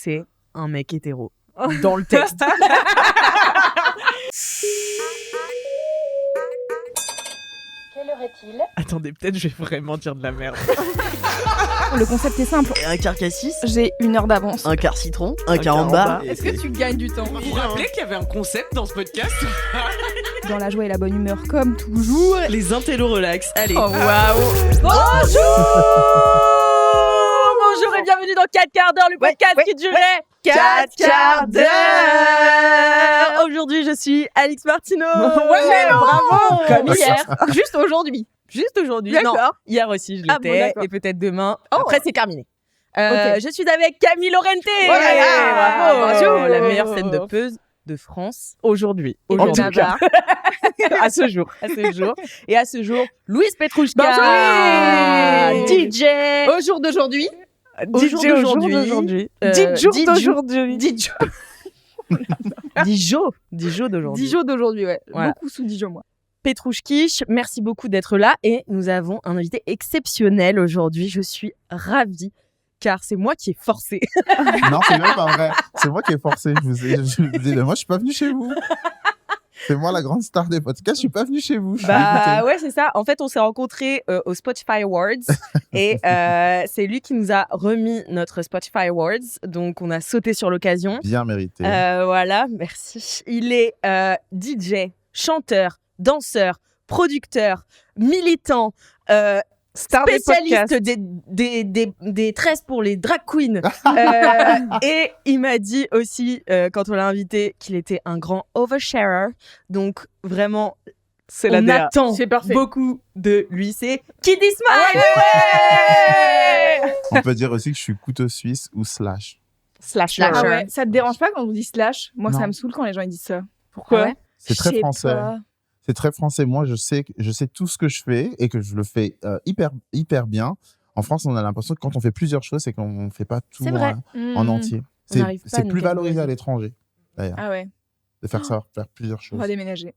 c'est un mec hétéro dans le texte. Quelle heure est-il ? Attendez, peut-être je vais vraiment dire de la merde. Le concept est simple. Un quart cassis, J'ai 1 heure d'avance. un quart citron, un quart en bas. Est-ce que tu gagnes du temps? Vous vous rappelez qu'il y avait un concept dans ce podcast? Dans la joie et la bonne humeur, comme toujours. Les intellos relax. Allez. Oh waouh! Bonjour et bienvenue dans 4 quarts d'heure, le podcast qui durait 4 quarts d'heure. Aujourd'hui, je suis Alix Martineau. Bravo! Comme hier. Juste aujourd'hui. Juste aujourd'hui. D'accord. Non, hier aussi, je Ah bon, l'étais. d'accord. Et peut-être demain. Oh. Après, c'est terminé. Ok. Je suis avec Camille Laurente. Bravo. Bravo. La meilleure scène de peuse de France aujourd'hui. En Aujourd'hui. tout cas. à ce jour. Et à ce jour, Louise Petrouchka. Bonjour. DJ. Au jour d'aujourd'hui. DJ d'aujourd'hui. Dijo d'aujourd'hui. 10 jours d'aujourd'hui, ouais. Voilà. Beaucoup sous 10 jours, moi. Petrouchkish, merci beaucoup d'être là et nous avons un invité exceptionnel aujourd'hui. Je suis ravie car c'est moi qui ai forcé. Non, c'est même pas vrai. C'est moi qui ai forcé. Je vous dis, mais moi, je suis pas venu chez vous. C'est moi la grande star des podcasts. Je suis pas venu chez vous. Je suis Bah dégoûté. ouais, c'est ça. En fait, on s'est rencontrés au Spotify Awards et c'est lui qui nous a remis notre Spotify Awards. Donc, on a sauté sur l'occasion. Bien mérité. Voilà, merci. Il est DJ, chanteur, danseur, producteur, militant, Star des spécialiste des tresses pour les drag queens. Et il m'a dit aussi, quand on l'a invité, qu'il était un grand oversharer. Donc, vraiment, on attend C'est parfait. beaucoup de lui. C'est Kiddy Smile. On peut dire aussi que je suis couteau suisse ou slash. Slasher. Ah ouais. Ça te dérange pas quand on dit slash? Moi, Non. ça me saoule quand les gens ils disent ça. Pourquoi? Ouais. C'est très Je sais français. pas. C'est très français. Moi, je sais tout ce que je fais et que je le fais hyper bien. En France, on a l'impression que quand on fait plusieurs choses, c'est qu'on ne fait pas tout C'est vrai. en entier. On n'arrive pas à C'est nous plus valorisé catégoriser. à l'étranger, d'ailleurs, Ah ouais. de faire ça, faire plusieurs On choses. va déménager.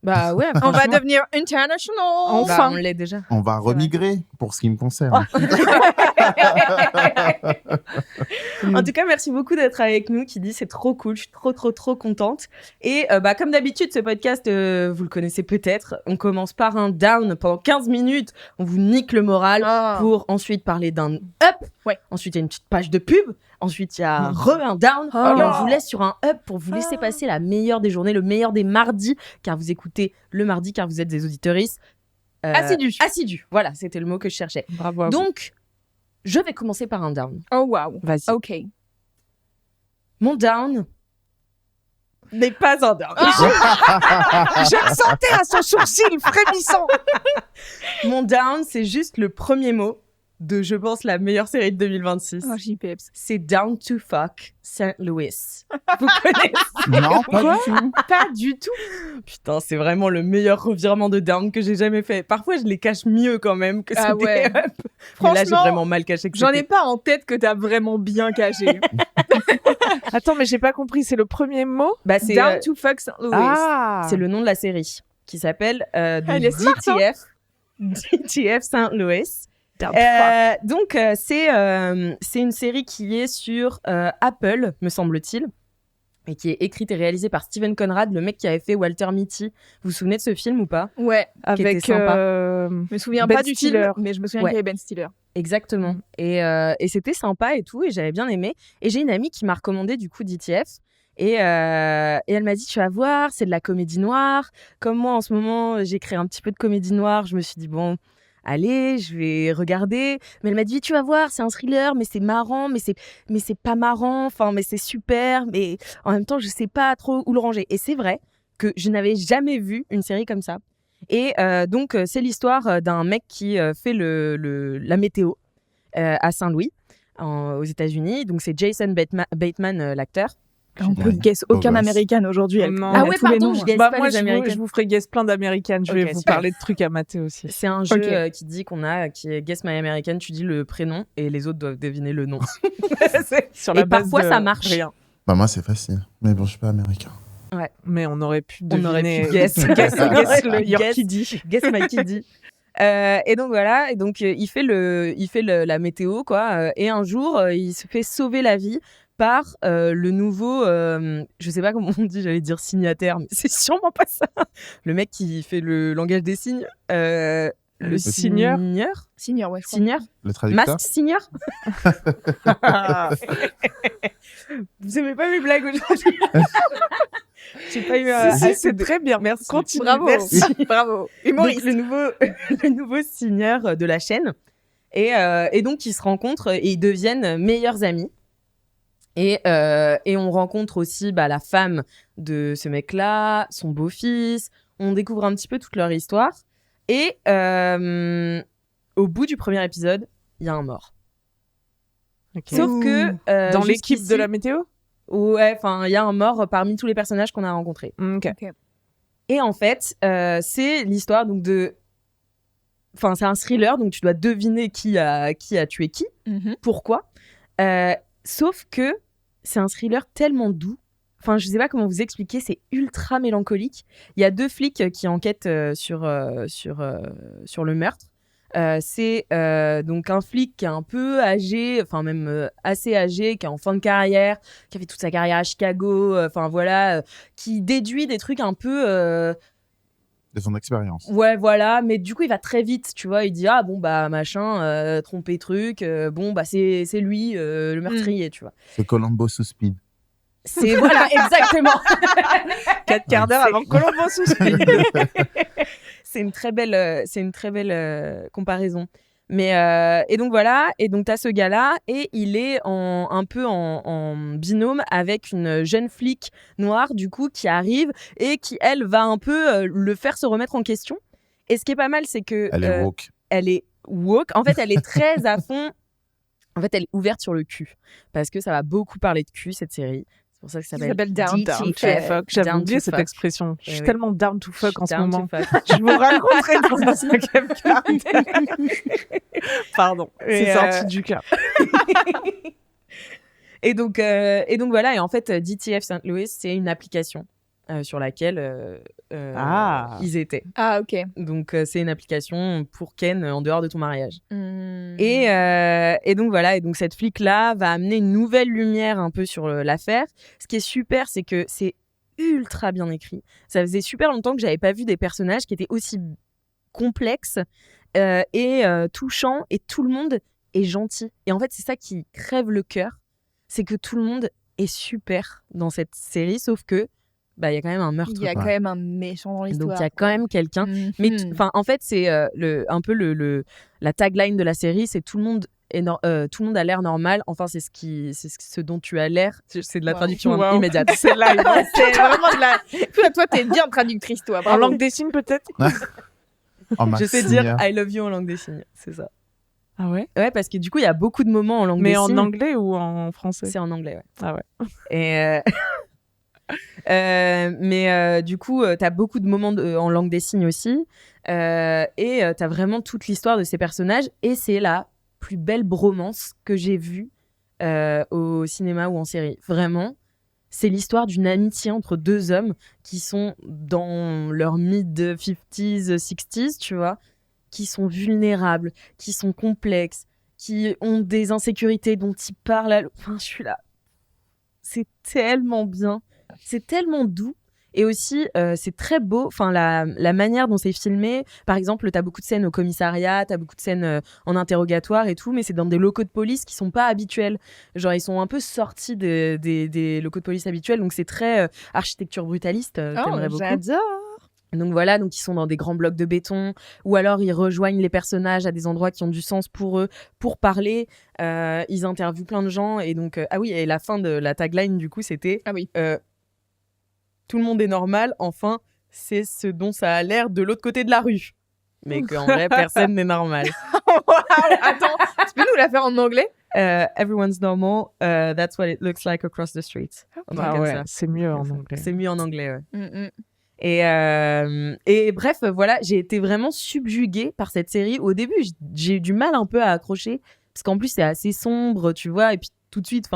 Bah ouais, On va franchement. devenir international. Bah, on l'est déjà. On va remigrer pour ce qui me concerne. En tout cas, merci beaucoup d'être avec nous, Kiddy. C'est trop cool. Je suis trop contente. Et bah, comme d'habitude, ce podcast, vous le connaissez peut-être. On commence par un down pendant 15 minutes. On vous nique le moral pour ensuite parler d'un up. Ouais. Ensuite, il y a une petite page de pub. Ensuite, il y a un down. Oh. Et on vous laisse sur un up pour vous laisser passer la meilleure des journées, le meilleur des mardis, car vous écoutez le mardi, car vous êtes des auditrices. Assidus. Voilà, c'était le mot que je cherchais. Bravo. À Donc, je vais commencer par un down. vous. Oh waouh. Vas-y. Ok. Mon down n'est pas un down. Je le sentais à son sourcil frémissant. Mon down, c'est juste le premier mot de, je pense, la meilleure série de 2026. Oh, JPEPS. C'est Down to Fuck St. Louis. Vous connaissez? Non, pas du tout. Pas du tout. Putain, c'est vraiment le meilleur revirement de down que j'ai jamais fait. Parfois, je les cache mieux quand même que Ah c'était ouais. up. Mais là, j'ai Franchement, vraiment mal caché que J'en ai c'était. pas en tête que t'as vraiment bien caché. Attends, mais j'ai pas compris, c'est le premier mot? Bah, c'est Down to fuck St. Louis. c'est le nom de la série qui s'appelle Elle est smart, hein. DTF St. Louis. Down to fuck. Donc, c'est une série qui est sur Apple, me semble-t-il, et qui est écrite et réalisée par Steven Conrad, le mec qui avait fait Walter Mitty. Vous vous souvenez de ce film ou pas? Ouais. Qui était Avec sympa. Je me souviens Ben pas du Stiller. film, mais je me souviens Ouais. qu'il y avait Ben Stiller. Exactement. Et c'était sympa et tout, et j'avais bien aimé. Et j'ai une amie qui m'a recommandé du coup DTF. Et elle m'a dit, tu vas voir, c'est de la comédie noire. Comme moi, en ce moment, j'ai créé un petit peu de comédie noire. Je me suis dit, bon, allez, je vais regarder. Mais elle m'a dit, tu vas voir, c'est un thriller, mais c'est marrant, mais c'est pas marrant, enfin, mais c'est super. Mais en même temps, je sais pas trop où le ranger. Et c'est vrai que je n'avais jamais vu une série comme ça. Et donc, c'est l'histoire d'un mec qui fait la météo à Saint-Louis, aux États-Unis. Donc, c'est Jason Bateman, l'acteur. On peut guess aucun Gosse. américaine aujourd'hui. Elle Non. connaît Ah ouais, tous les pardon, noms. je guesse Bah, pas moi, les je américaines. vous ferai guess plein d'américaines. Je vais Ok, vous super. parler de trucs à mater aussi. C'est un jeu Ok. qui dit qui est Guess My American. Tu dis le prénom et les autres doivent deviner le nom. Sur Et la base parfois, de ça marche. Rien. Bah, moi, c'est facile. Mais bon, je suis pas américain. Mais on aurait pu On deviner. aurait pu guess le Guess. Yorkidi. Guess My Kiddy. Et donc voilà, et donc il fait la météo quoi. Et un jour, il se fait sauver la vie par le nouveau, je sais pas comment on dit, j'allais dire signataire, mais c'est sûrement pas ça. Le mec qui fait le langage des signes. Le signeur. Senior, ouais, je crois. Signeur. Le traducteur. Masque signeur. Vous aimez pas mes blagues aujourd'hui? J'ai pas eu. C'est très bien. Merci. Continue. Bravo. Merci. Bravo. Donc, Humoriste. le nouveau signeur de la chaîne. Et donc, ils se rencontrent et ils deviennent meilleurs amis. Et on rencontre aussi la femme de ce mec-là, son beau-fils. On découvre un petit peu toute leur histoire. Et au bout du premier épisode, il y a un mort. Ok. Sauf que Dans l'équipe jusqu'ici- de la météo. Ouais, enfin, il y a un mort parmi tous les personnages qu'on a rencontrés. Ok. Et en fait, c'est l'histoire donc de. Enfin, c'est un thriller, donc tu dois deviner qui a tué qui, Mhm. pourquoi. Sauf que c'est un thriller tellement doux. Enfin, je sais pas comment vous expliquer, c'est ultra mélancolique. Il y a 2 flics qui enquêtent sur le meurtre. C'est donc un flic qui est un peu âgé, enfin même assez âgé, qui est en fin de carrière, qui a fait toute sa carrière à Chicago, enfin voilà, qui déduit des trucs un peu De son expérience. ouais, voilà, mais du coup, il va très vite, tu vois. Il dit, ah bon, machin, trompé truc, c'est lui, le meurtrier, tu vois. C'est Colombo sous speed. C'est, voilà, exactement. 4 quarts d'heure avant Colombo sous speed. C'est une très belle comparaison. Mais, et donc voilà, et donc t'as ce gars-là, et il est un peu en binôme avec une jeune flic noire, du coup, qui arrive, et qui, elle, va un peu le faire se remettre en question. Et ce qui est pas mal, c'est que... Elle est woke. elle est woke. En fait, elle est très à fond. En fait, elle est ouverte sur le cul. Parce que ça va beaucoup parler de cul, cette série. C'est pour ça que ça Ça s'appelle s'appelle Down to DTF. fuck. J'avais Down oublié to cette fuck. expression. Je suis oui. tellement down to fuck en ce Down to moment. fuck. Je vous raconterai dans un 5e quart. Pardon, Et, c'est sorti du cœur. Et donc voilà. Et en fait, DTF St. Louis, c'est une application sur laquelle ils étaient. Ah, ok. Donc, c'est une application pour Ken en dehors de ton mariage. Hmm. Et donc voilà, et donc cette flic-là va amener une nouvelle lumière un peu sur l'affaire. Ce qui est super, c'est que c'est ultra bien écrit. Ça faisait super longtemps que j'avais pas vu des personnages qui étaient aussi complexes et touchants, et tout le monde est gentil. Et en fait, c'est ça qui crève le cœur, c'est que tout le monde est super dans cette série, sauf que il y a quand même un meurtre. Il y a quoi. quand même un méchant dans l'histoire. Donc il y a quand même quelqu'un. Mhm. Mais en fait, c'est un peu la tagline de la série, c'est tout le monde tout le monde a l'air normal. Enfin, c'est ce dont tu as l'air. C'est de la Wow. traduction Wow. immédiate. C'est là. C'est vraiment de la... Toi, t'es bien traductrice, toi. En Bravo. langue des signes, peut-être. En Je sais Maximien. dire I love you en langue des signes, c'est ça. Ah ouais. Ouais, parce que du coup, il y a beaucoup de moments en langue Mais des en signes. anglais ou en français? C'est en anglais, ouais. Ah ouais. Et mais du coup, t'as beaucoup de moments en langue des signes aussi. Et t'as vraiment toute l'histoire de ces personnages. Et c'est la plus belle bromance que j'ai vue au cinéma ou en série. Vraiment, c'est l'histoire d'une amitié entre 2 hommes qui sont dans leur mid-50s, 60s, tu vois, qui sont vulnérables, qui sont complexes, qui ont des insécurités dont ils parlent. Enfin, je suis là. C'est tellement bien. C'est tellement doux. Et aussi, c'est très beau. Enfin, la manière dont c'est filmé. Par exemple, t'as beaucoup de scènes au commissariat, t'as beaucoup de scènes en interrogatoire et tout, mais c'est dans des locaux de police qui sont pas habituels. Genre, ils sont un peu sortis des locaux de police habituels. Donc, c'est très architecture brutaliste. T'aimerais beaucoup. J'adore. Donc voilà, donc ils sont dans des grands blocs de béton, ou alors ils rejoignent les personnages à des endroits qui ont du sens pour eux, pour parler. Ils interviewent plein de gens, et donc ah oui, et la fin de la tagline du coup c'était Ah oui. tout le monde est normal, enfin c'est ce dont ça a l'air de l'autre côté de la rue, mais qu'en vrai personne n'est normal. Attends, tu peux nous la faire en anglais? Everyone's normal, that's what it looks like across the street. Un truc Ah comme ouais, ça. c'est mieux en anglais. C'est mieux en anglais, ouais. Mm-mm. Et bref, voilà, j'ai été vraiment subjuguée par cette série. Au début, j'ai eu du mal un peu à accrocher, parce qu'en plus, c'est assez sombre, tu vois, et puis tout de suite,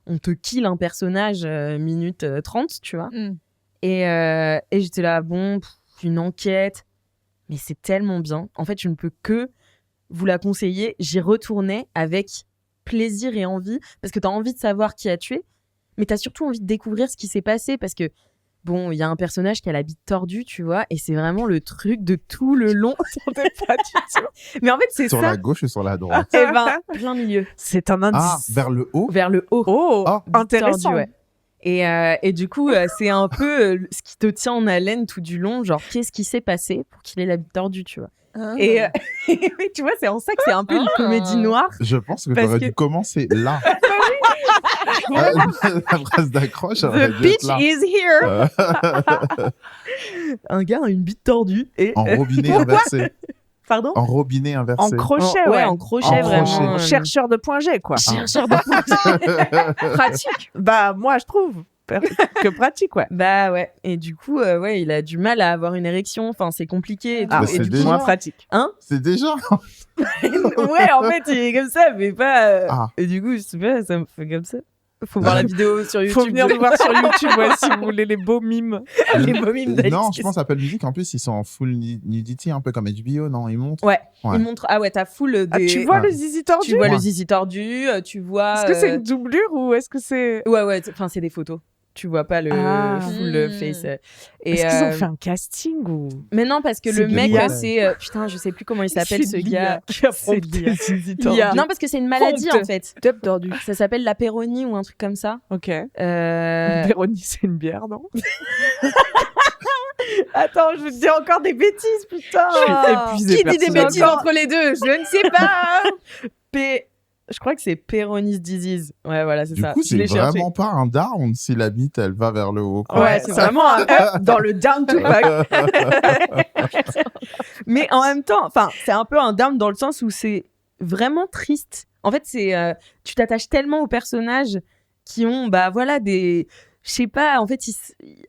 on te kill un personnage minute 30, tu vois. Mm. Et j'étais là, bon, une enquête, mais c'est tellement bien. En fait, je ne peux que vous la conseiller. J'y retournais avec plaisir et envie, parce que t'as envie de savoir qui a tué, mais t'as surtout envie de découvrir ce qui s'est passé, parce que bon, il y a un personnage qui a la bite tordue, tu vois, et c'est vraiment le truc de tout le long. Mais en fait, c'est Sur ça. la gauche ou sur la droite? Eh ben, plein milieu. C'est un indice. Ah, vers le haut? Vers le haut. Oh, Ah. intéressant. Tordu, ouais. Et du coup, c'est un peu ce qui te tient en haleine tout du long, genre qu'est-ce qui s'est passé pour qu'il ait la bite tordue, tu vois. Et tu vois, c'est en ça que c'est un peu une comédie noire. Je pense que Parce t'aurais que- dû commencer là. La phrase d'accroche, aurait The dû être bitch là. is here. Un gars a une bite tordue et En robinet inversé. pardon. En robinet inversé. En crochet, ouais, ouais. en crochet En vraiment. crochet. Chercheur de point G, quoi. Chercheur de Pratique. Bah, moi, je trouve que pratique, ouais. Bah ouais. Et du coup, ouais, il a du mal à avoir une érection. Enfin, c'est compliqué. Et, tout. Ah, Et c'est du coup, déjà- Moins pratique. C'est déjà. ouais, en fait, il est comme ça, mais pas. Ah. Et du coup, je sais pas, ça me fait comme ça. Faut voir la vidéo sur YouTube. Faut venir nous voir sur YouTube, ouais, si vous voulez les beaux mimes. les beaux mimes d'Alice. Non, je pense Apple Music, en plus, ils sont en full nudity, un peu comme HBO, non? Ils montrent. Ouais. Ouais. Il montre. Ah ouais, t'as full des. Ah, tu vois Ouais. le zizi tordu? Tu vois le Ouais. zizi tordu, tu vois. Est-ce que c'est une doublure ou est-ce que c'est... Ouais, enfin, c'est des photos. Tu vois pas le Ah. full face. Et, Est-ce qu'ils ont fait un casting ou... Mais non, parce que C'est le mec, l'IA. c'est. Putain, je sais plus comment il s'appelle ce C'est gars. l'IA qui a C'est prompté l'IA. le zizi l'IA. tordu. Non, parce que c'est une maladie Prompte. en fait. Top tordu. Ça s'appelle la péronie ou un truc comme ça. Ok. Euh... Véronique, c'est une bière, non? Attends, je vais te dire encore des bêtises, putain. Je suis épuisée, Qui dit des personnellement. bêtises entre les deux? Je ne sais pas. Je crois que c'est Peyronie's disease. Ouais, voilà, c'est Du ça. coup, Je c'est l'ai cherché. vraiment pas un down si la bite, elle va vers le haut. quoi. Ouais, c'est vraiment un up dans le down to fuck. Mais en même temps, enfin, c'est un peu un down dans le sens où c'est vraiment triste. En fait, c'est tu t'attaches tellement aux personnages qui ont, bah voilà, des. Je sais pas, en fait,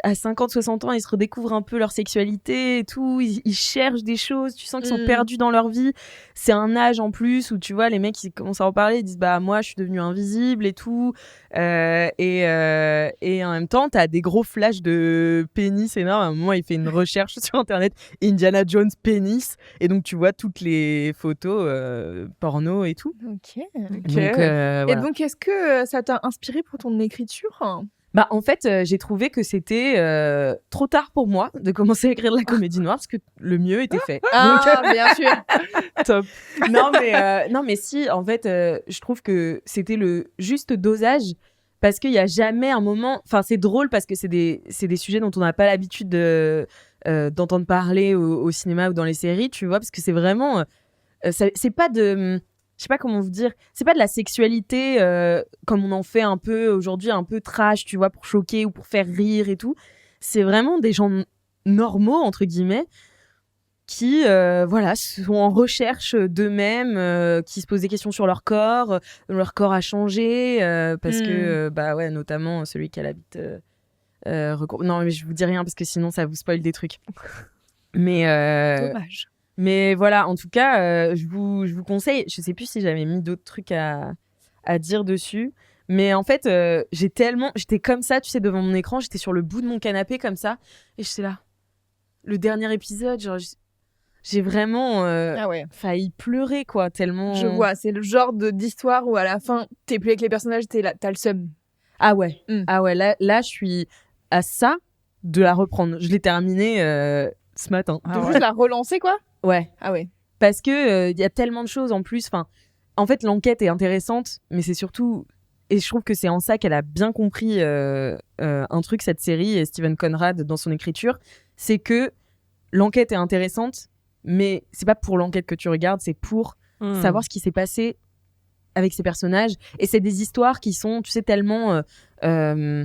à 50, 60 ans, ils se redécouvrent un peu leur sexualité et tout. Ils cherchent des choses. Tu sens qu'ils sont perdus dans leur vie. C'est un âge en plus où, tu vois, les mecs, ils commencent à en parler. Ils disent, bah, moi, je suis devenu invisible et tout. Et en même temps, t'as des gros flashs de pénis énormes. À un moment, il fait une recherche sur Internet. Indiana Jones pénis. Et donc, tu vois toutes les photos porno et tout. Ok. Donc, Et voilà. donc, est-ce que ça t'a inspiré pour ton écriture? Bah, en fait, j'ai trouvé que c'était trop tard pour moi de commencer à écrire de la comédie noire parce que le mieux était fait. Ah, bien sûr. Top. Non, mais si, en fait, je trouve que c'était le juste dosage parce qu'il n'y a jamais un moment. Enfin, c'est drôle parce que c'est des sujets dont on n'a pas l'habitude d'entendre parler au cinéma ou dans les séries, tu vois, parce que c'est vraiment. C'est pas de. Je sais pas comment vous dire, c'est pas de la sexualité comme on en fait un peu aujourd'hui, un peu trash, tu vois, pour choquer ou pour faire rire et tout. C'est vraiment des gens normaux, entre guillemets, qui voilà, sont en recherche d'eux-mêmes, qui se posent des questions sur leur corps a changé, parce que, bah ouais, notamment celui qui a la bite... Non, mais je vous dis rien, parce que sinon ça vous spoil des trucs. Mais... Dommage. Mais voilà, en tout cas, je vous conseille. Je sais plus si j'avais mis d'autres trucs à dire dessus. Mais en fait, j'étais comme ça, tu sais, devant mon écran. J'étais sur le bout de mon canapé comme ça. Et j'étais là. Le dernier épisode, genre, j'ai vraiment Ah ouais. failli pleurer, quoi, tellement... Je vois, c'est le genre d'histoire où à la fin, t'es plus avec les personnages, t'as le seum. Ah ouais, Mm. ah ouais, là, je suis à ça de la reprendre. Je l'ai terminée ce matin. De juste la relancer, quoi. Ouais. Ah ouais. Parce que y a tellement de choses en plus. Enfin, en fait, l'enquête est intéressante, mais c'est surtout, et je trouve que c'est en ça qu'elle a bien compris un truc, cette série, et Steven Conrad dans son écriture, c'est que l'enquête est intéressante, mais c'est pas pour l'enquête que tu regardes, c'est pour savoir ce qui s'est passé avec ces personnages. Et c'est des histoires qui sont, tu sais, tellement, je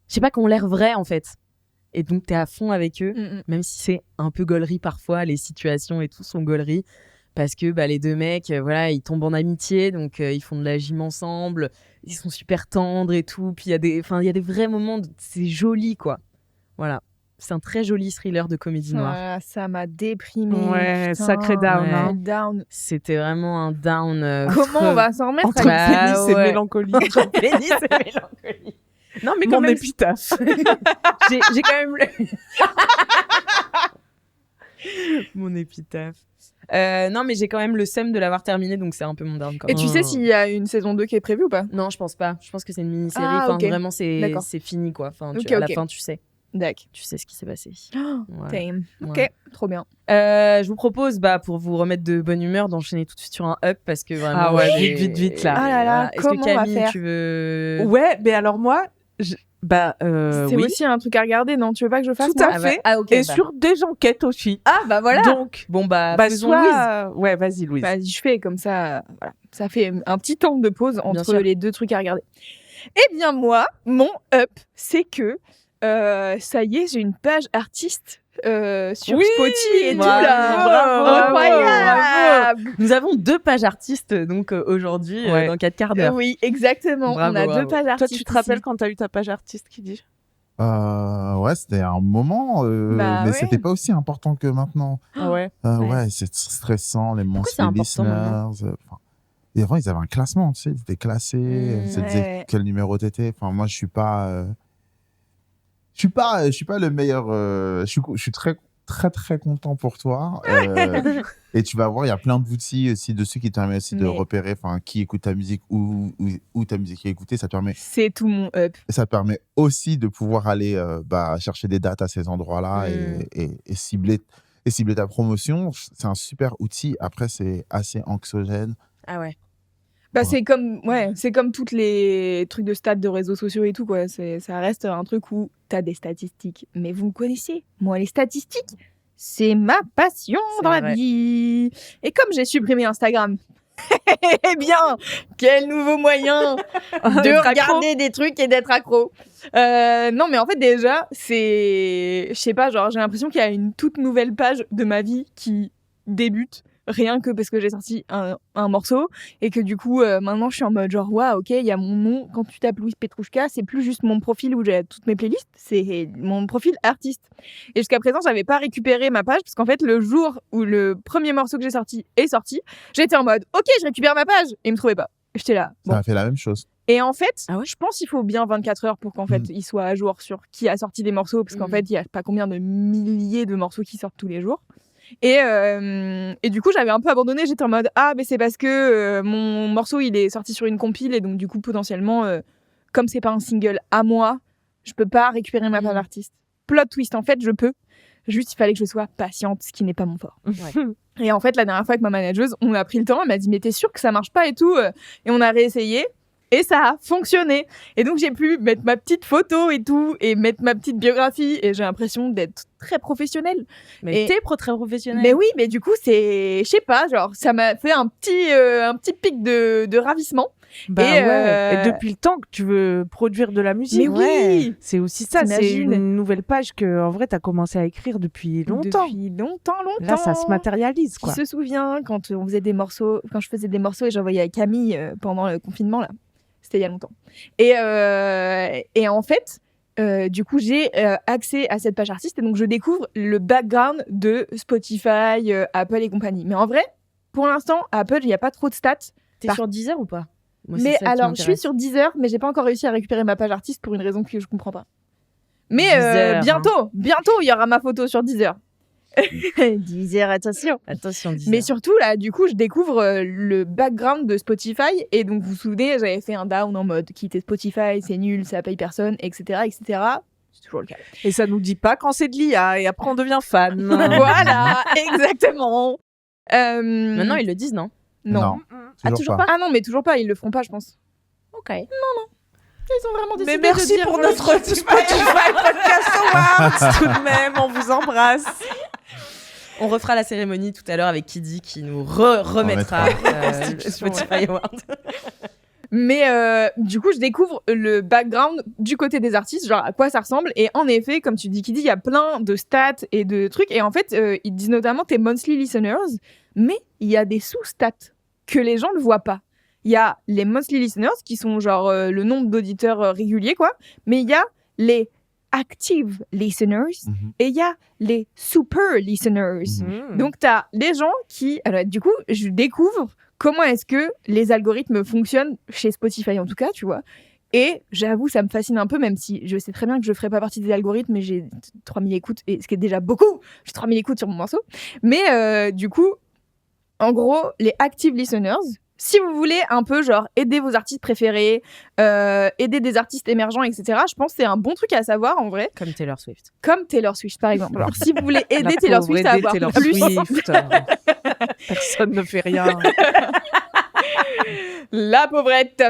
sais pas, qui ont l'air vraies en fait. Et donc, t'es à fond avec eux. Même si c'est un peu gaulerie parfois, les situations et tout sont gaulerie, parce que bah, les deux mecs, voilà, ils tombent en amitié, donc ils font de la gym ensemble, ils sont super tendres et tout, puis il y a des vrais moments, c'est joli, quoi. Voilà, c'est un très joli thriller de comédie noire. Ah, ça m'a déprimé. Ouais, putain. sacré down, Ouais. hein. Down. C'était vraiment un down. Comment on va s'en remettre Entre Bah, pénis et ouais. mélancolie. Pénis et mélancolie. Non, mais quand Mon même, épitaphe. j'ai quand même mon épitaphe. Non, mais j'ai quand même le seum de l'avoir terminé, donc c'est un peu mon down quand Et même. tu sais s'il y a une saison 2 qui est prévue ou pas? Non, je pense pas. Je pense que c'est une mini-série. Ah, Enfin, ok. vraiment, D'accord. c'est fini, quoi. Enfin, Ok, à la ok. fin, tu sais D'accord. ce qui s'est passé. Oh, Voilà. damn. Ok, Ouais. trop bien. Je vous propose, pour vous remettre de bonne humeur, d'enchaîner tout de suite sur un up parce que vraiment. Ah ouais, j'ai- vite, là. Ah là là, voilà. Est-ce comment que on va Camille, faire tu veux. Ouais, mais alors moi, C'est oui, aussi un truc à regarder, non? Tu veux pas que je fasse tout à moi fait. Ah, ok. Et sur des enquêtes aussi. Ah bah voilà. Donc, Bon, faisons soit... Louise. Ouais, vas-y, Louise. Vas-y, je fais comme ça. Voilà. Ça fait un petit temps de pause entre sûr. les deux trucs à regarder. Eh bien moi, mon up, c'est que ça y est, j'ai une page artiste sur Oui, Spotify et tout bravo, là. bravo, Incroyable. Nous avons 2 pages artistes donc aujourd'hui Ouais. dans 4 quarts d'heure. Oui, exactement. Bravo, On a bravo. 2 pages Toi, artistes. tu te rappelles ici. quand t'as eu ta page artiste qui dit Ouais, c'était un moment, Bah mais ouais. c'était pas aussi important que maintenant. Ah ouais. Ouais, c'est stressant, les c'est monthly important maintenant listeners. Et avant, ils avaient un classement, tu sais, ils étaient classés, ça disait Ouais. quel numéro t'étais. Enfin, moi, je suis pas le meilleur. Je suis très, très, très content pour toi. Et tu vas voir, il y a plein d'outils aussi dessus qui te permettent aussi de Mais- repérer, qui écoute ta musique, où ta musique est écoutée. Ça C'est tout mon up. permet aussi de pouvoir aller chercher des dates à ces endroits-là et cibler ta promotion. C'est un super outil. Après, c'est assez anxiogène. Ah ouais. Bah, Ouais. c'est comme toutes les trucs de stats de réseaux sociaux et tout, quoi. Ça reste un truc où t'as des statistiques. Mais vous me connaissez, moi, les statistiques, c'est ma passion C'est dans la vrai. vie. Et comme j'ai supprimé Instagram, eh bien, quel nouveau moyen de D'être accro. regarder des trucs et d'être accro. Non, mais en fait, déjà, je sais pas, genre, j'ai l'impression qu'il y a une toute nouvelle page de ma vie qui débute. Rien que parce que j'ai sorti un morceau et que du coup maintenant je suis en mode genre waouh, ok, il y a mon nom. Quand tu tapes Louise Petrouchka, c'est plus juste mon profil où j'ai toutes mes playlists, c'est mon profil artiste. Et jusqu'à présent j'avais pas récupéré ma page parce qu'en fait le jour où le premier morceau que j'ai sorti est sorti, j'étais en mode ok, je récupère ma page et il me trouvait pas. J'étais là. Ça Bon. a fait la même chose. Et en fait, Ah ouais je pense qu'il faut bien 24 heures pour qu'en fait il soit à jour sur qui a sorti des morceaux parce qu'en fait il y a pas combien de milliers de morceaux qui sortent tous les jours. Et du coup, j'avais un peu abandonné. J'étais en mode ah, mais c'est parce que mon morceau il est sorti sur une compile et donc du coup potentiellement, comme c'est pas un single à moi, je peux pas récupérer ma page artiste. Plot twist, en fait, je peux. Juste, il fallait que je sois patiente, ce qui n'est pas mon fort. Ouais. Et en fait, la dernière fois avec ma manageuse, on a pris le temps. Elle m'a dit mais t'es sûre que ça marche pas et tout. Et on a réessayé. Et ça a fonctionné. Et donc, j'ai pu mettre ma petite photo et tout, et mettre ma petite biographie. Et j'ai l'impression d'être très professionnelle. Mais Et- t'es très professionnelle. Mais oui, mais du coup, je sais pas, genre, ça m'a fait un petit pic de ravissement. Bah Et, ouais. Et depuis le temps que tu veux produire de la musique. Mais oui. C'est aussi ça, c'est T'imagines une nouvelle page que en vrai t'as commencé à écrire depuis longtemps. Depuis longtemps. Là, ça se matérialise, Qui quoi. se souvient quand on faisait des morceaux, quand je faisais des morceaux et j'envoyais à Camille pendant le confinement, là. C'était il y a longtemps. Et en fait, du coup, j'ai accès à cette page artiste et donc je découvre le background de Spotify, Apple et compagnie. Mais en vrai, pour l'instant, Apple, il n'y a pas trop de stats. T'es Par- sur Deezer ou pas? Moi, c'est Mais ça qui alors, je suis m'intéresse. sur Deezer, mais j'ai pas encore réussi à récupérer ma page artiste pour une raison que je comprends pas. Mais Deezer, bientôt, il y aura ma photo sur Deezer. Deezer, attention. Attention, Deezer. Mais surtout, là, du coup, je découvre le background de Spotify. Et donc, vous vous souvenez, j'avais fait un down en mode quitter Spotify, c'est nul, ça paye personne, etc. etc. C'est toujours le cas. Et ça nous dit pas quand c'est de l'IA et après on devient fan. Voilà, exactement. Maintenant, ils le disent, non? Non. Ah, toujours pas. Ah non, mais toujours pas, ils le feront pas, je pense. Ok. Ils ont vraiment décidé Mais merci de dire pour voilà. notre Spotify Podcast Awards tout de même, on vous embrasse. On refera la cérémonie tout à l'heure avec Kiddy qui nous remettra le Spotify Award. Mais du coup, je découvre le background du côté des artistes, genre à quoi ça ressemble. Et en effet, comme tu dis, Kiddy, il y a plein de stats et de trucs. Et en fait, ils disent notamment tes monthly listeners, mais il y a des sous-stats que les gens ne voient pas. Il y a les monthly listeners qui sont genre le nombre d'auditeurs réguliers, quoi. Mais il y a les active listeners et il y a les super listeners. Donc, tu as les gens qui... Alors, du coup, je découvre comment est-ce que les algorithmes fonctionnent chez Spotify, en tout cas, tu vois. Et j'avoue, ça me fascine un peu, même si je sais très bien que je ne ferai pas partie des algorithmes, mais j'ai 3000 écoutes, et ce qui est déjà beaucoup. J'ai 3000 écoutes sur mon morceau. Mais du coup, en gros, les active listeners, si vous voulez un peu genre aider vos artistes préférés, aider des artistes émergents, etc., je pense que c'est un bon truc à savoir en vrai. Comme Taylor Swift. Comme Taylor Swift, par exemple. Alors, si vous voulez aider La Taylor pauvre, Swift à aider avoir Taylor plus... Swift. Personne ne fait rien. La pauvrette.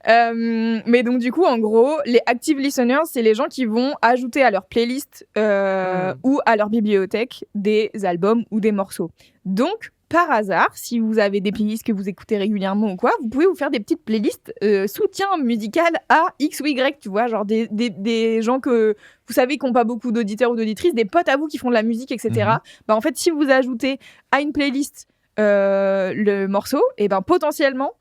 Mais donc du coup, en gros, les active listeners, c'est les gens qui vont ajouter à leur playlist ou à leur bibliothèque des albums ou des morceaux. Donc, par hasard, si vous avez des playlists que vous écoutez régulièrement ou quoi, vous pouvez vous faire des petites playlists soutien musical à X ou Y, tu vois, genre des gens que vous savez qui n'ont pas beaucoup d'auditeurs ou d'auditrices, des potes à vous qui font de la musique, etc. Bah, en fait, si vous ajoutez à une playlist le morceau, et ben potentiellement,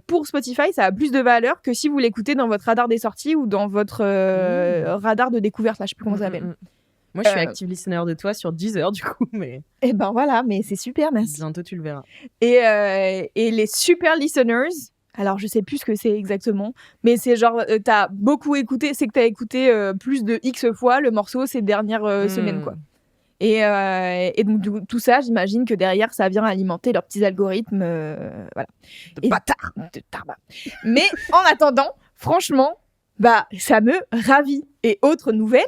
pour Spotify, ça a plus de valeur que si vous l'écoutez dans votre radar des sorties ou dans votre radar de découverte, là, je sais plus comment ça s'appelle. Moi, je suis active listener de toi sur Deezer, du coup, mais Et ben voilà, mais c'est super, merci. bientôt tu le verras. Et les super listeners, alors je sais plus ce que c'est exactement, mais c'est genre, t'as beaucoup écouté, c'est que t'as écouté plus de X fois le morceau ces dernières semaines, quoi. Et donc, tout ça, j'imagine que derrière, ça vient alimenter leurs petits algorithmes. Voilà. De bâtard. De tarba. Mais en attendant, franchement, bah, ça me ravit. Et autre nouvelle,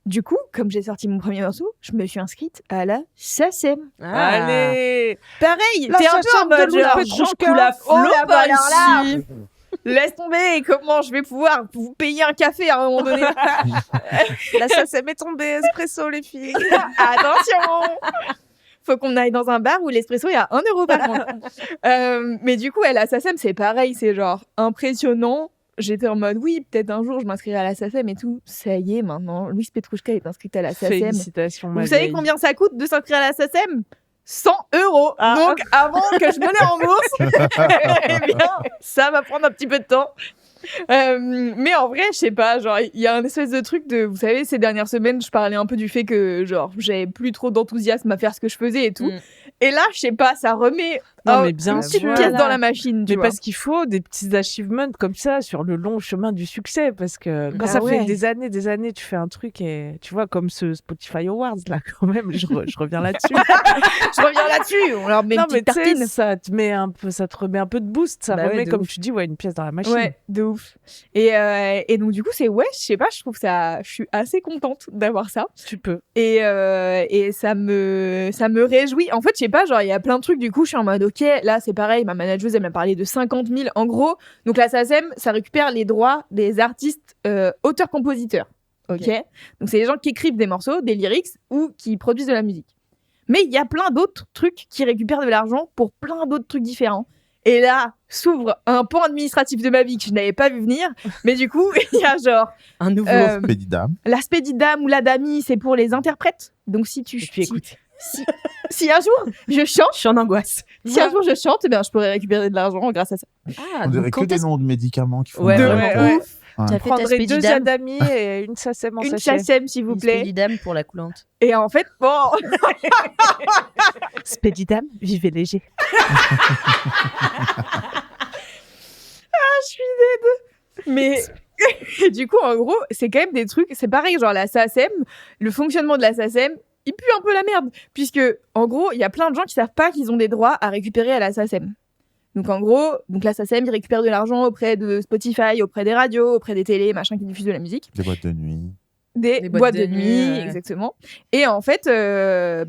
du coup, comme j'ai sorti mon premier morceau, je me suis inscrite à la SACEM. Allez. Pareil, La t'es un peu en SACEM de mode Luna genre, Petrouchka. Jean la Oh là flop bah alors là. ici. Laisse tomber, comment je vais pouvoir vous payer un café à un moment donné. La SACEM est tombée, espresso, les filles. Attention. Faut qu'on aille dans un bar où l'espresso est à 1 euro par contre. Mais du coup, la SACEM, c'est pareil, c'est genre impressionnant. J'étais en mode, oui, peut-être un jour je m'inscrirai à la SACEM et tout. Ça y est, maintenant, Louise Petrouchka est inscrite à la SACEM. Félicitations, ma Vous savez vieille. combien ça coûte de s'inscrire à la SACEM ? 100 euros. Ah. Donc, avant que je me les rembourse, eh bien, ça va prendre un petit peu de temps. Mais en vrai, je sais pas, genre, il y a un espèce de truc de, vous savez, ces dernières semaines, je parlais un peu du fait que, genre, j'avais plus trop d'enthousiasme à faire ce que je faisais et tout. Et là, je sais pas, ça remet Non, mais bien une petite sûr. pièce dans la machine, tu Mais vois. parce qu'il faut des petits achievements comme ça sur le long chemin du succès. Parce que quand Bah ça ouais. fait des années, tu fais un truc et tu vois, comme ce Spotify Awards, là, quand même, je reviens là-dessus. Je reviens là-dessus, on leur met Non, une mais petite tu sais, tartine. ça te met un peu, ça te remet un peu de boost. Ça Bah ouais, remet, de comme ouf. tu dis, ouais, une pièce dans la machine. Ouais, de ouf. Et donc, du coup, c'est, ouais, je sais pas, je trouve ça, je suis assez contente d'avoir ça. Tu peux. Et ça me réjouit. En fait, je sais pas, genre, il y a plein de trucs, du coup, je suis en mode, ok, là, c'est pareil, ma manageuse, elle m'a parlé de 50 000. En gros, donc la SACEM, ça récupère les droits des artistes auteurs-compositeurs. Ok. Donc, c'est les gens qui écrivent des morceaux, des lyrics, ou qui produisent de la musique. Mais il y a plein d'autres trucs qui récupèrent de l'argent pour plein d'autres trucs différents. Et là, s'ouvre un pan administratif de ma vie que je n'avais pas vu venir. Mais du coup, il y a genre Un nouveau. Pédidam. l'aspect d'idam ou la dami, c'est pour les interprètes. Donc si tu Et puis écoute, si un jour je chante, je suis en angoisse. si un jour je chante, eh bien je pourrais récupérer de l'argent grâce à ça. Ah, On dirait que des noms de médicaments qui font Ouais, mal. vraiment. ouais. Ouais. Tu as Je fait ta prendrais 2 Spédidam, Adami et une SACEM en Une sachet. SACEM s'il vous une plaît. Spédidam pour la coulante. Et en fait, bon, Spédidam, vivez léger. mais du coup en gros, c'est quand même des trucs, c'est pareil, genre la SACEM, le fonctionnement de la SACEM, il pue un peu la merde puisque en gros, il y a plein de gens qui savent pas qu'ils ont des droits à récupérer à la SACEM. Donc en gros, donc la SACEM, il récupère de l'argent auprès de Spotify, auprès des radios, auprès des télés, machin qui diffusent de la musique. Des boîtes de nuit. Des boîtes de nuit, exactement. Et en fait,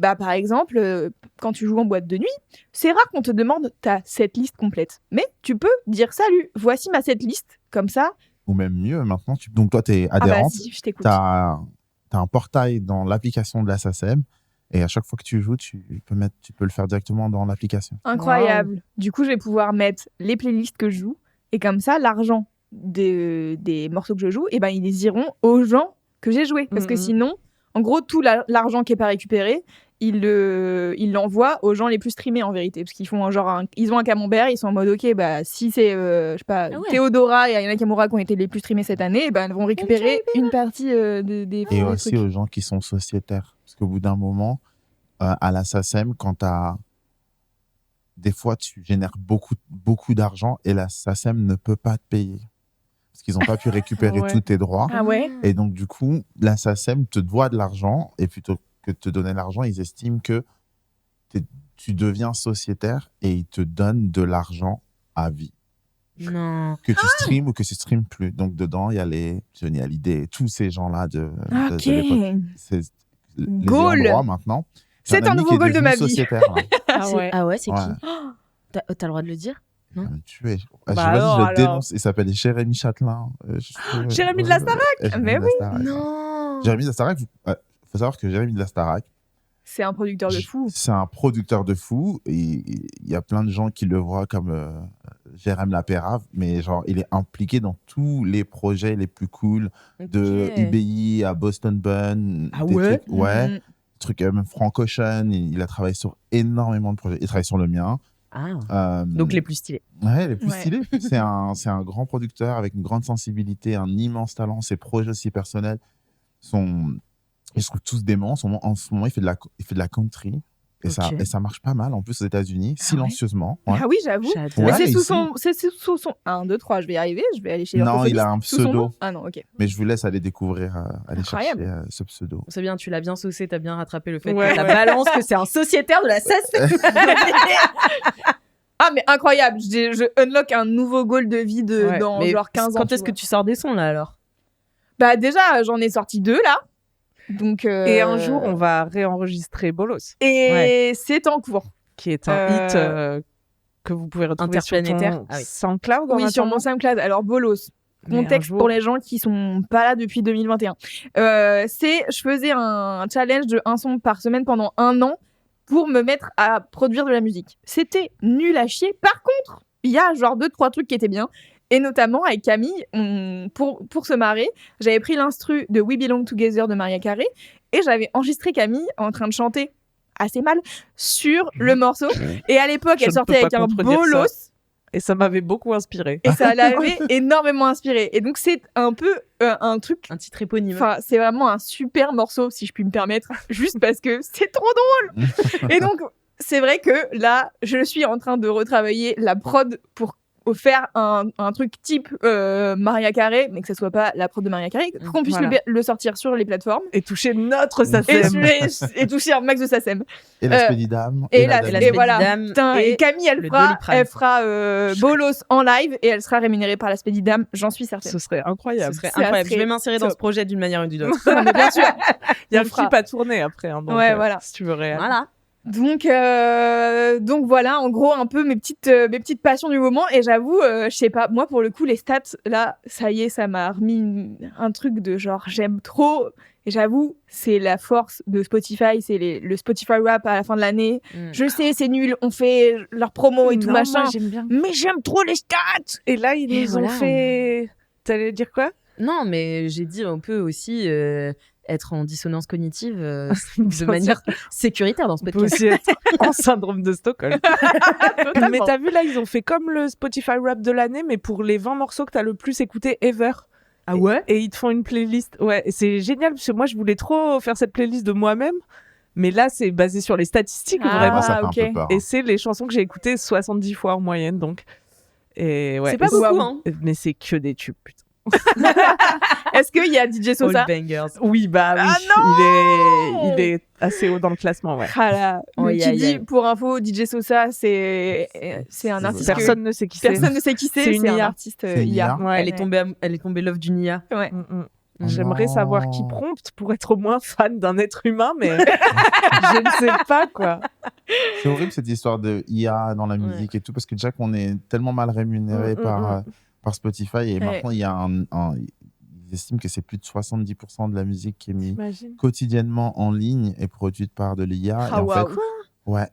bah, par exemple, quand tu joues en boîte de nuit, c'est rare qu'on te demande ta setlist complète. Mais tu peux dire salut, voici ma setlist, comme ça. Ou même mieux, maintenant, donc toi, tu es Ah bah adhérente. si, je t'écoute. Tu as un portail dans l'application de la SACEM. Et à chaque fois que tu joues, tu peux le faire directement dans l'application. Incroyable. Du coup, je vais pouvoir mettre les playlists que je joue. Et comme ça, l'argent des morceaux que je joue, et ben, ils iront aux gens que j'ai joué. Parce que sinon, en gros, tout l'argent qui n'est pas récupéré, ils l'envoient aux gens les plus streamés en vérité. Parce qu'ils font ils ont un camembert, ils sont en mode ok, bah, si c'est je sais pas, Théodora et Ayana Kamura qui ont été les plus streamés cette année, eh ben, elles vont récupérer une partie des Et des aussi trucs. aux gens qui sont sociétaires. Parce qu'au bout d'un moment, à la SACEM, des fois, tu génères beaucoup d'argent et la SACEM ne peut pas te payer. Parce qu'ils n'ont pas pu récupérer Ouais. tous tes droits. Ah ouais. Et donc, du coup, la SACEM te doit de l'argent et plutôt que de te donner l'argent, ils estiment que tu deviens sociétaire et ils te donnent de l'argent à vie. Non. Que tu streames ou que tu streames plus. Donc, dedans, il y a les Johnny Hallyday, tous ces gens-là de Ok. l'époque. C'est les Goal. ayants droit maintenant. C'est un ami nouveau qui est goal de devenu ma vie. sociétaire, là. Ah ouais, c'est Ouais. qui T'as le droit de le dire Il va me tuer. Bah Vas-y, alors, je le alors. dénonce. Il s'appelle Jérémy Châtelain. Jérémy de la Starac. Mais oui. Non. Jérémy de la Starac, faut savoir que Jérémy de la Starac, C'est un producteur de fou. c'est un producteur de fou. Et il y a plein de gens qui le voient comme Jérémy Lapérave, mais genre, il est impliqué dans tous les projets les plus cool, de Ok. IBI à Boston Bun. Ah des ouais trucs, ouais. Mhm. Trucs, même Frank Ocean, il a travaillé sur énormément de projets. Il travaille sur le mien. Ah. Donc les plus stylés. Ouais, les plus Ouais. stylés. C'est un grand producteur avec une grande sensibilité, un immense talent. Ses projets aussi personnels sont, ils se trouvent tous déments. En ce moment, il fait de la country. Et, Ok. ça marche pas mal, en plus, aux États-Unis, silencieusement. Ouais. Ah oui, j'avoue. J'adore. Mais Ouais, c'est mais sous ici- son. C'est sous son. 1, 2, 3, je vais y arriver. Je vais aller chez Non, l'orthophoniste. il a un Sous son pseudo. nom Ah non, ok. Mais je vous laisse aller découvrir, aller Incroyable. chercher ce pseudo. C'est bien, tu l'as bien saucé, t'as bien rattrapé le fait Ouais, que ta ouais. balance que c'est un sociétaire de la SACEM. Ah, mais incroyable. Je unlock un nouveau goal de vie Ouais, dans Mais genre 15 ans. Quand est-ce que tu sors des sons là alors Bah, déjà, j'en ai sorti 2 là. Donc. Et un jour, on va réenregistrer Bolos, Et c'est en cours. qui est un hit que vous pouvez retrouver sur Interplanétaire. ton Ah oui. SoundCloud. en Oui, sur attendant. mon SoundCloud. Alors, Bolos. Mais un Contexte jour- pour les gens qui sont pas là depuis 2021. Je faisais un challenge de un son par semaine pendant 1 an pour me mettre à produire de la musique. C'était nul à chier. Par contre, il y a genre 2-3 trucs qui étaient bien. Et notamment avec Camille, pour se marrer, j'avais pris l'instru de We Belong Together de Mariah Carey et j'avais enregistré Camille en train de chanter assez mal sur le morceau. Et à l'époque, Je elle ne sortait peux avec pas un contredire ça. bolos. Et ça m'avait beaucoup inspiré. Et ça l'avait énormément inspiré. Et donc, c'est un peu un truc. Un titre éponyme. Enfin, c'est vraiment un super morceau, si je puis me permettre, juste parce que c'est trop drôle. Et donc, c'est vrai que là, je suis en train de retravailler la prod pour faire un truc type Mariah Carey, mais que ce soit pas la prod de Mariah Carey, qu'on puisse Voilà. le sortir sur les plateformes. Et toucher notre Et, SACEM. et toucher un max de SACEM. Et la Spédidame. Et la la Dame. et voilà. Dame Putain, et Camille, le Doliprane. elle fera Bolos en live et elle sera rémunérée par la Spédidame, j'en suis certaine. Ce serait incroyable. Ce serait Ça incroyable. serait Je vais m'insérer dans top. ce projet d'une manière ou d'une autre. Non, mais bien sûr. Il y a On le fera. clip à tourner après. Hein, donc, Ouais, voilà. Si tu veux réel. Voilà. Donc voilà, en gros, un peu mes petites passions du moment. Et j'avoue, je sais pas, moi, pour le coup, les stats, là, ça y est, ça m'a remis un truc de genre, j'aime trop. Et j'avoue, c'est la force de Spotify, c'est le Spotify Rap à la fin de l'année. Je sais, c'est nul, on fait leur promo et tout Non, machin. moi, j'aime bien. Mais j'aime trop les stats! Et là, ils Et nous ont voilà. fait. T'allais dire quoi? Non, mais j'ai dit on peut aussi être en dissonance cognitive de Bien manière sécuritaire dans ce On peut podcast. aussi être en syndrome de Stockholm. Mais t'as vu, là, ils ont fait comme le Spotify Rap de l'année, mais pour les 20 morceaux que t'as le plus écouté ever. Ah ouais Et ils te font une playlist. Ouais, et c'est génial, parce que moi, je voulais trop faire cette playlist de moi-même. Mais là, c'est basé sur les statistiques, Ah, vraiment. Moi, ça fait ok. un peu peur. Et c'est les chansons que j'ai écoutées 70 fois en moyenne, donc. Et ouais. C'est pas Et beaucoup, hein. Mais c'est que des tubes, putain. Est-ce qu'il y a DJ Sosa? All bangers. Oui, bah oui. Ah il est assez haut dans le classement, ouais. Ah là, Oh, mais aïe, qui aïe, dit, aïe. pour info, DJ Sosa, c'est un artiste que Personne ne sait qui c'est. personne ne sait qui c'est, C'est une c'est un IA. artiste C'est une IA. IA. Ouais. Elle est tombée love d'une IA. Ouais. Mm. J'aimerais Non. savoir qui prompte pour être au moins fan d'un être humain, mais je ne sais pas, quoi. C'est horrible cette histoire de IA dans la musique et tout, parce que déjà qu'on est tellement mal rémunéré par Spotify, et maintenant il y a ils estiment que c'est plus de 70% de la musique qui est mise T'imagines? quotidiennement en ligne et produite par de l'IA. Ah, et en waouh. fait, ouais,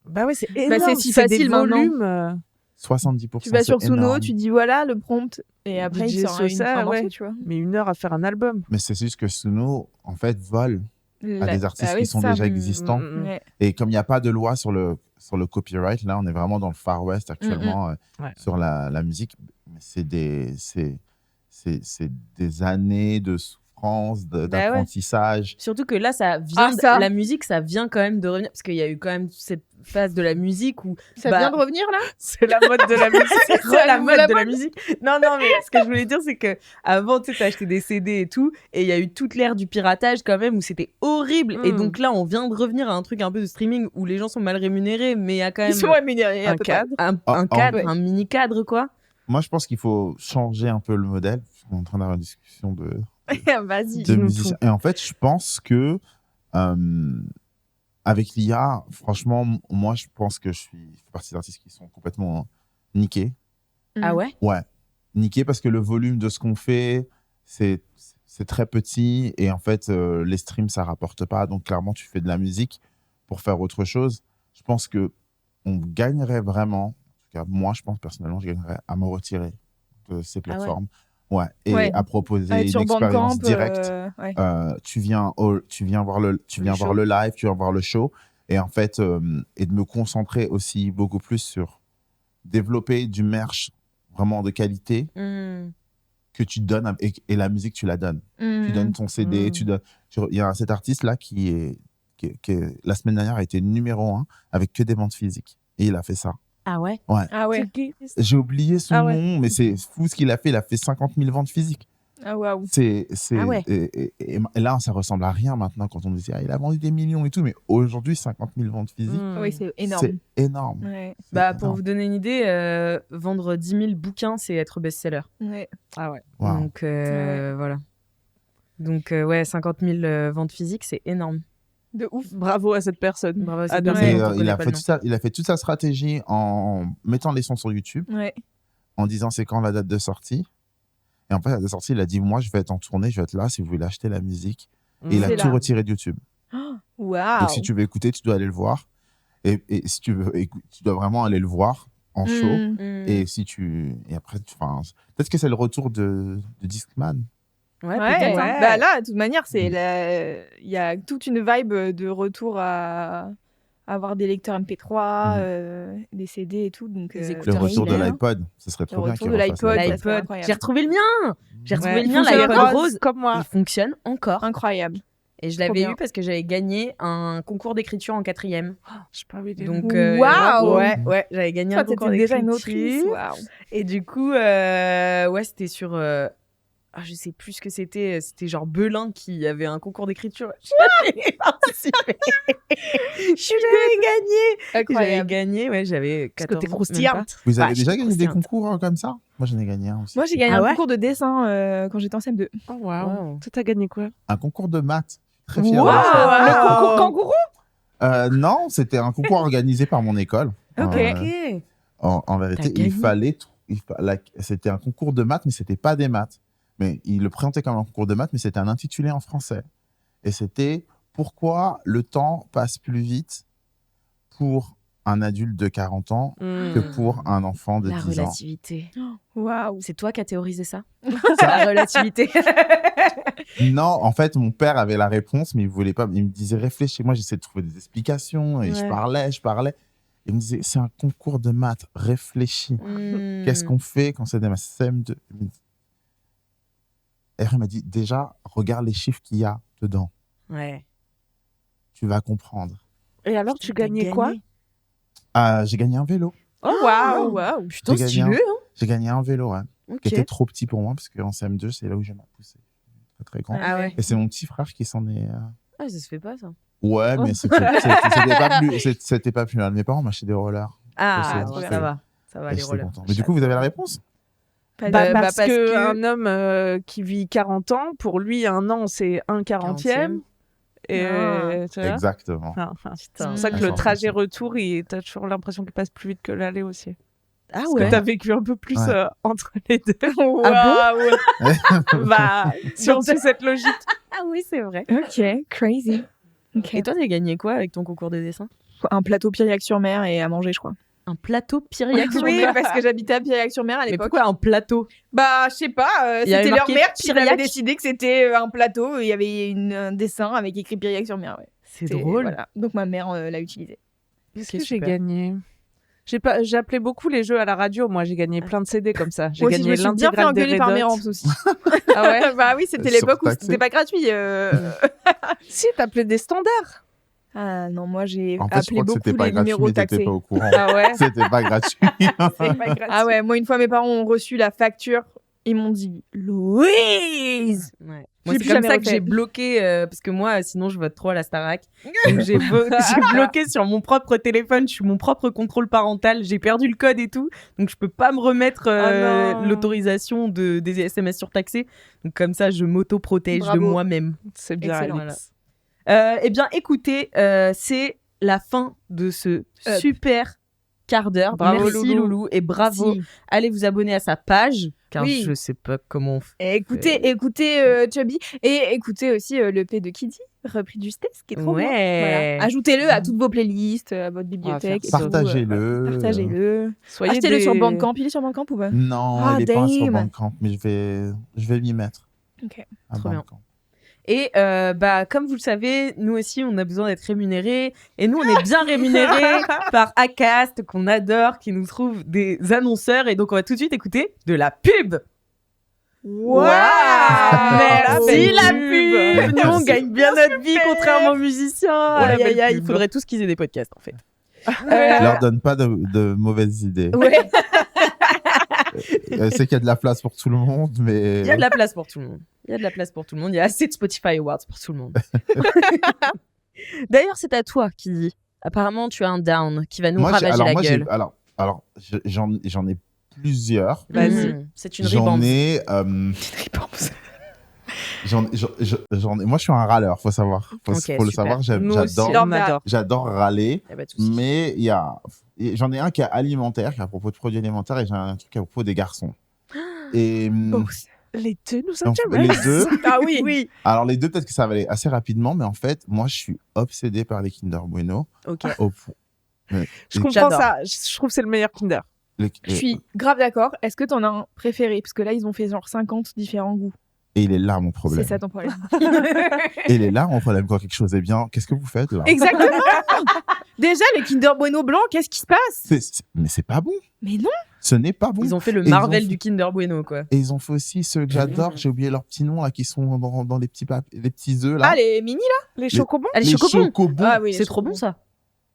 Bah ouais, c'est Bah, énorme. c'est si des facile maintenant. volumes. 70%. Tu vas sur c'est Suno, énorme. tu dis voilà le prompt, et après DJ il sort un Sosa, morceau, ouais. tu vois. Mais 1 heure à faire un album. Mais c'est juste que Suno, en fait, vole à des artistes Ah oui, qui sont ça. déjà existants. Ouais. Et comme il n'y a pas de loi sur le copyright, là, on est vraiment dans le Far West actuellement Ouais. sur la musique. C'est des années de souffrance France, Bah ouais. d'apprentissage. Surtout que là, ça vient ça. la musique, ça vient quand même de revenir. Parce qu'il y a eu quand même cette phase de la musique où. Ça bah, vient de revenir là C'est la mode de la musique. C'est la mode la de la musique. Non, mais ce que je voulais dire, c'est que avant, tu sais, t'achetais des CD et tout, et il y a eu toute l'ère du piratage quand même où c'était horrible. Et donc là, on vient de revenir à un truc un peu de streaming où les gens sont mal rémunérés, mais il y a quand même Ils sont rémunérés à Un peu près. cadre. un cadre, ouais. un mini cadre, quoi. Moi, je pense qu'il faut changer un peu le modèle. On est en train d'avoir une discussion de Vas-y. de musiciens. Et en fait, je pense que avec l'IA, franchement, moi, je pense que je fais partie d'artistes qui sont complètement niqués. Ah ouais? Ouais, niqués parce que le volume de ce qu'on fait, c'est très petit et en fait, les streams, ça rapporte pas. Donc, clairement, tu fais de la musique pour faire autre chose. Je pense que on gagnerait vraiment, en tout cas, moi, je pense personnellement, je gagnerais à me retirer de ces plateformes. Ouais, et Ouais. à proposer Être une sur expérience Bandcamp, directe. ouais. Tu viens voir le live, tu viens voir le show, et en fait, et de me concentrer aussi beaucoup plus sur développer du merch vraiment de qualité que tu donnes, et la musique, tu la donnes. Tu donnes ton CD, il y a cet artiste-là qui la semaine dernière, a été numéro 1 avec que des ventes physiques. Et il a fait ça. Ah ouais? Ah ouais. J'ai oublié son Ah ouais. nom, mais c'est fou ce qu'il a fait. Il a fait 50 000 ventes physiques. Ah waouh. Ah ouais. Et là, ça ressemble à rien maintenant quand on nous dit il a vendu des millions et tout. Mais aujourd'hui, 50 000 ventes physiques, Oui, c'est énorme. c'est énorme. Ouais. C'est Bah, pour énorme. vous donner une idée, vendre 10 000 bouquins, c'est être best-seller. Ouais. Ah ouais. Wow. Donc, voilà. Donc, ouais, 50 000 ventes physiques, c'est énorme. De ouf. Bravo à cette personne. Bravo à Ah, cette de personne. Et, on il, connaît a pas fait le toute il a fait toute sa stratégie en mettant les sons sur YouTube, Ouais. en disant c'est quand la date de sortie. Et en fait, la date de sortie, il a dit moi, je vais être en tournée, je vais être là si vous voulez acheter la musique. Et il a C'est tout là. retiré de YouTube. Waouh. Donc, si tu veux écouter, tu dois aller le voir. Et si tu veux tu dois vraiment aller le voir en show. Mm. Et après, peut-être que c'est le retour de Discman. Ouais, Ouais. peut-être. hein. Bah là, de toute manière, il y a toute une vibe de retour à avoir des lecteurs MP3, des CD et tout. Donc, Des Le écouteurs retour de filaires. l'iPod, ce serait trop bien retour qu'il de refasse l'iPod, l'iPod. ça serait incroyable. J'ai retrouvé le mien. J'ai retrouvé Ouais. le mien, Il fonctionne l'iPod rose. rose. Comme moi. Il fonctionne encore. Incroyable. Et je Trop l'avais bien. eu parce que j'avais gagné un concours d'écriture en 4e. Je sais pas où il est. Donc, Waouh. ouais, j'avais gagné un Toi, concours t'étais déjà une d'écriture. autrice. Waouh. Et du coup, ouais, c'était sur. Je sais plus ce que c'était. C'était genre Belin qui avait un concours d'écriture. J'avais participé. J'avais gagné. J'avais Incroyable. gagné, ouais, j'avais 14 t'es même croustillante. pas. Vous avez Bah, déjà j'étais gagné des croustillante. concours comme ça? Moi, j'en ai gagné un aussi. Moi, j'ai gagné Ah un ouais concours de dessin quand j'étais en CM2. Oh, waouh. Wow. Toi, t'as gagné quoi? Un concours de maths. Très fier. Wow. Le concours kangourou? Non, c'était un concours organisé par mon école. Ok. En vérité, T'as gagné. c'était un concours de maths, mais c'était pas des maths. Mais il le présentait comme un concours de maths, mais c'était un intitulé en français. Et c'était pourquoi le temps passe plus vite pour un adulte de 40 ans que pour un enfant de La 10 ans. relativité. Waouh. C'est toi qui as théorisé ça? La relativité. Non, en fait, mon père avait la réponse, mais il voulait pas. Il me disait réfléchis. Moi, j'essayais de trouver des explications et Ouais. je parlais. Il me disait c'est un concours de maths, réfléchis. Qu'est-ce qu'on fait quand c'est des maths CM2? Et il m'a dit déjà, regarde les chiffres qu'il y a dedans. Ouais. Tu vas comprendre. Et alors, tu gagnais quoi? J'ai gagné un vélo. Oh, Waouh. Waouh. Putain, J'ai gagné stylé, hein? J'ai gagné un vélo, ouais, Ok. qui était trop petit pour moi, parce qu'en CM2, c'est là où j'ai ma poussée. Très, très grand. Ah ouais. Et c'est mon petit frère qui s'en est... Ah, ça se fait pas, ça. Ouais, mais c'était pas plus mal. Mes parents m'achetaient des rollers. Ah, C'est- ça va. Ça va, Et les j'étais rollers. content. Mais du coup, vous avez la réponse? Pas Bah, de- parce parce que- qu'un homme qui vit 40 ans, pour lui, un an, c'est un 40e. Et Ah. tu vois. Exactement. Enfin, c'est Putain. pour ça que Ah, le j'en trajet pense. retour, t'as toujours l'impression qu'il passe plus vite que l'aller aussi. Ah Parce ouais. que t'as vécu un peu plus Ouais. entre les deux. Waouh. Bah, si on suit cette logique. Ah oui, c'est vrai. Ok, crazy. Ok. Et toi, t'as gagné quoi avec ton concours de dessin? Un plateau Piriac-sur-Mer et à manger, je crois. Un plateau Piriac sur Oui, mer. parce que j'habitais à Piriac-sur-Mer à Mais l'époque. pourquoi un plateau? Bah, je sais pas, Il y avait c'était leur marqué mère qui avait Piriac. décidé que c'était un plateau, et il y avait un dessin avec écrit Piriac-sur-Mer. Ouais. C'est Et drôle. voilà. Donc ma mère l'a utilisé. Qu'est-ce Ok, que j'ai super. gagné? J'appelais beaucoup les jeux à la radio. Moi, j'ai gagné plein de CD comme ça. J'ai Moi aussi, je gagné me suis bien fait l'intégrale des engueuler par mes Red Hot. ramps aussi. Ah ouais. Bah oui, c'était l'époque où Surtaxé. c'était pas gratuit. Si, t'appelais des standards. Ah non, moi j'ai En fait, je appelé crois que beaucoup c'était pas les gratuit, numéros mais t'étais taxés. pas au courant. Ah ouais. C'était pas gratuit. Ah ouais, moi une fois mes parents ont reçu la facture, ils m'ont dit Louise. Ouais. J'ai Moi, c'est plus comme jamais ça que refait. j'ai bloqué, parce que moi, sinon, je vote trop à la Starac. Donc, j'ai bloqué sur mon propre téléphone. Je suis mon propre contrôle parental. J'ai perdu le code et tout. Donc, je peux pas me remettre Oh non. l'autorisation des SMS surtaxés. Donc, comme ça, je m'auto-protège de Bravo. moi-même. C'est bien, Excellent. Alex. Eh bien, écoutez, c'est la fin de ce super quart d'heure. Bravo, Merci, Loulou. Et bravo. Si. Allez vous abonner à sa page, car Oui. je sais pas comment on fait. Et écoutez Chubby et écoutez aussi le P de Kiddy, repris de justesse, qui est trop bien. Ouais. Voilà. Ajoutez-le à toutes vos playlists, à votre bibliothèque. faire et surtout, Partagez-le. Partagez-le. Soyez Achetez-le des... sur Bandcamp. Il est sur Bandcamp ou pas? Non, Ah, il est pas sur damn. Bandcamp, mais je vais m'y mettre. Ok. À Trop bien. Bandcamp. Et comme vous le savez, nous aussi, on a besoin d'être rémunérés. Et nous, on est bien rémunérés par Acast, qu'on adore, qui nous trouve des annonceurs. Et donc, on va tout de suite écouter de la pub. Waouh. Merci belle la pub. pub. Nous, on Merci. gagne bien notre vie, contrairement aux musiciens. la Aïe, belle aïe, aïe, il pub. faudrait tous qu'ils aient des podcasts, en fait. Leur donne pas de mauvaises idées. Ouais. Je sais qu'il y a de la place pour tout le monde, mais Il y a de la place pour tout le monde. Il y a de la place pour tout le monde. Il y a assez de Spotify Awards pour tout le monde. D'ailleurs, c'est à toi qui dis. Apparemment, tu as un down qui va nous ravager la gueule. J'en ai plusieurs. Vas-y. C'est une J'en ribande. ai. Moi, je suis un râleur, faut savoir. Faut Ok, le super. savoir. Nous aussi, J'adore. on adore. J'adore râler. Y a pas de souci. Mais j'en ai un qui est alimentaire, qui est à propos de produits alimentaires, et j'ai un truc à propos des garçons. Et Les deux nous donc, intéressent. les deux. Ah oui. Alors les deux, peut-être que ça va aller assez rapidement, mais en fait, moi, je suis obsédé par les Kinder Bueno. Ok. Au point. Je comprends J'adore. ça. Je trouve que c'est le meilleur Kinder. Je suis grave d'accord. Est-ce que t'en as un préféré? Parce que là, ils ont fait genre 50 différents goûts. Et il est là mon problème. C'est ça ton problème. Et il est là mon problème quand quelque chose est bien. Qu'est-ce que vous faites là? Exactement. Déjà, le Kinder Bueno blanc, qu'est-ce qui se passe? Mais c'est pas bon. Mais non. Ce n'est pas bon. Ils ont fait le Et Marvel ils ont du Kinder Bueno, quoi. Et ils ont fait aussi ceux que j'adore. J'ai oublié leurs petits noms là, qui sont dans les petits œufs là. Ah, les mini là? Les chocobons. Ah, les Les chocobons. chocobons. Ah oui, C'est trop bon, ça.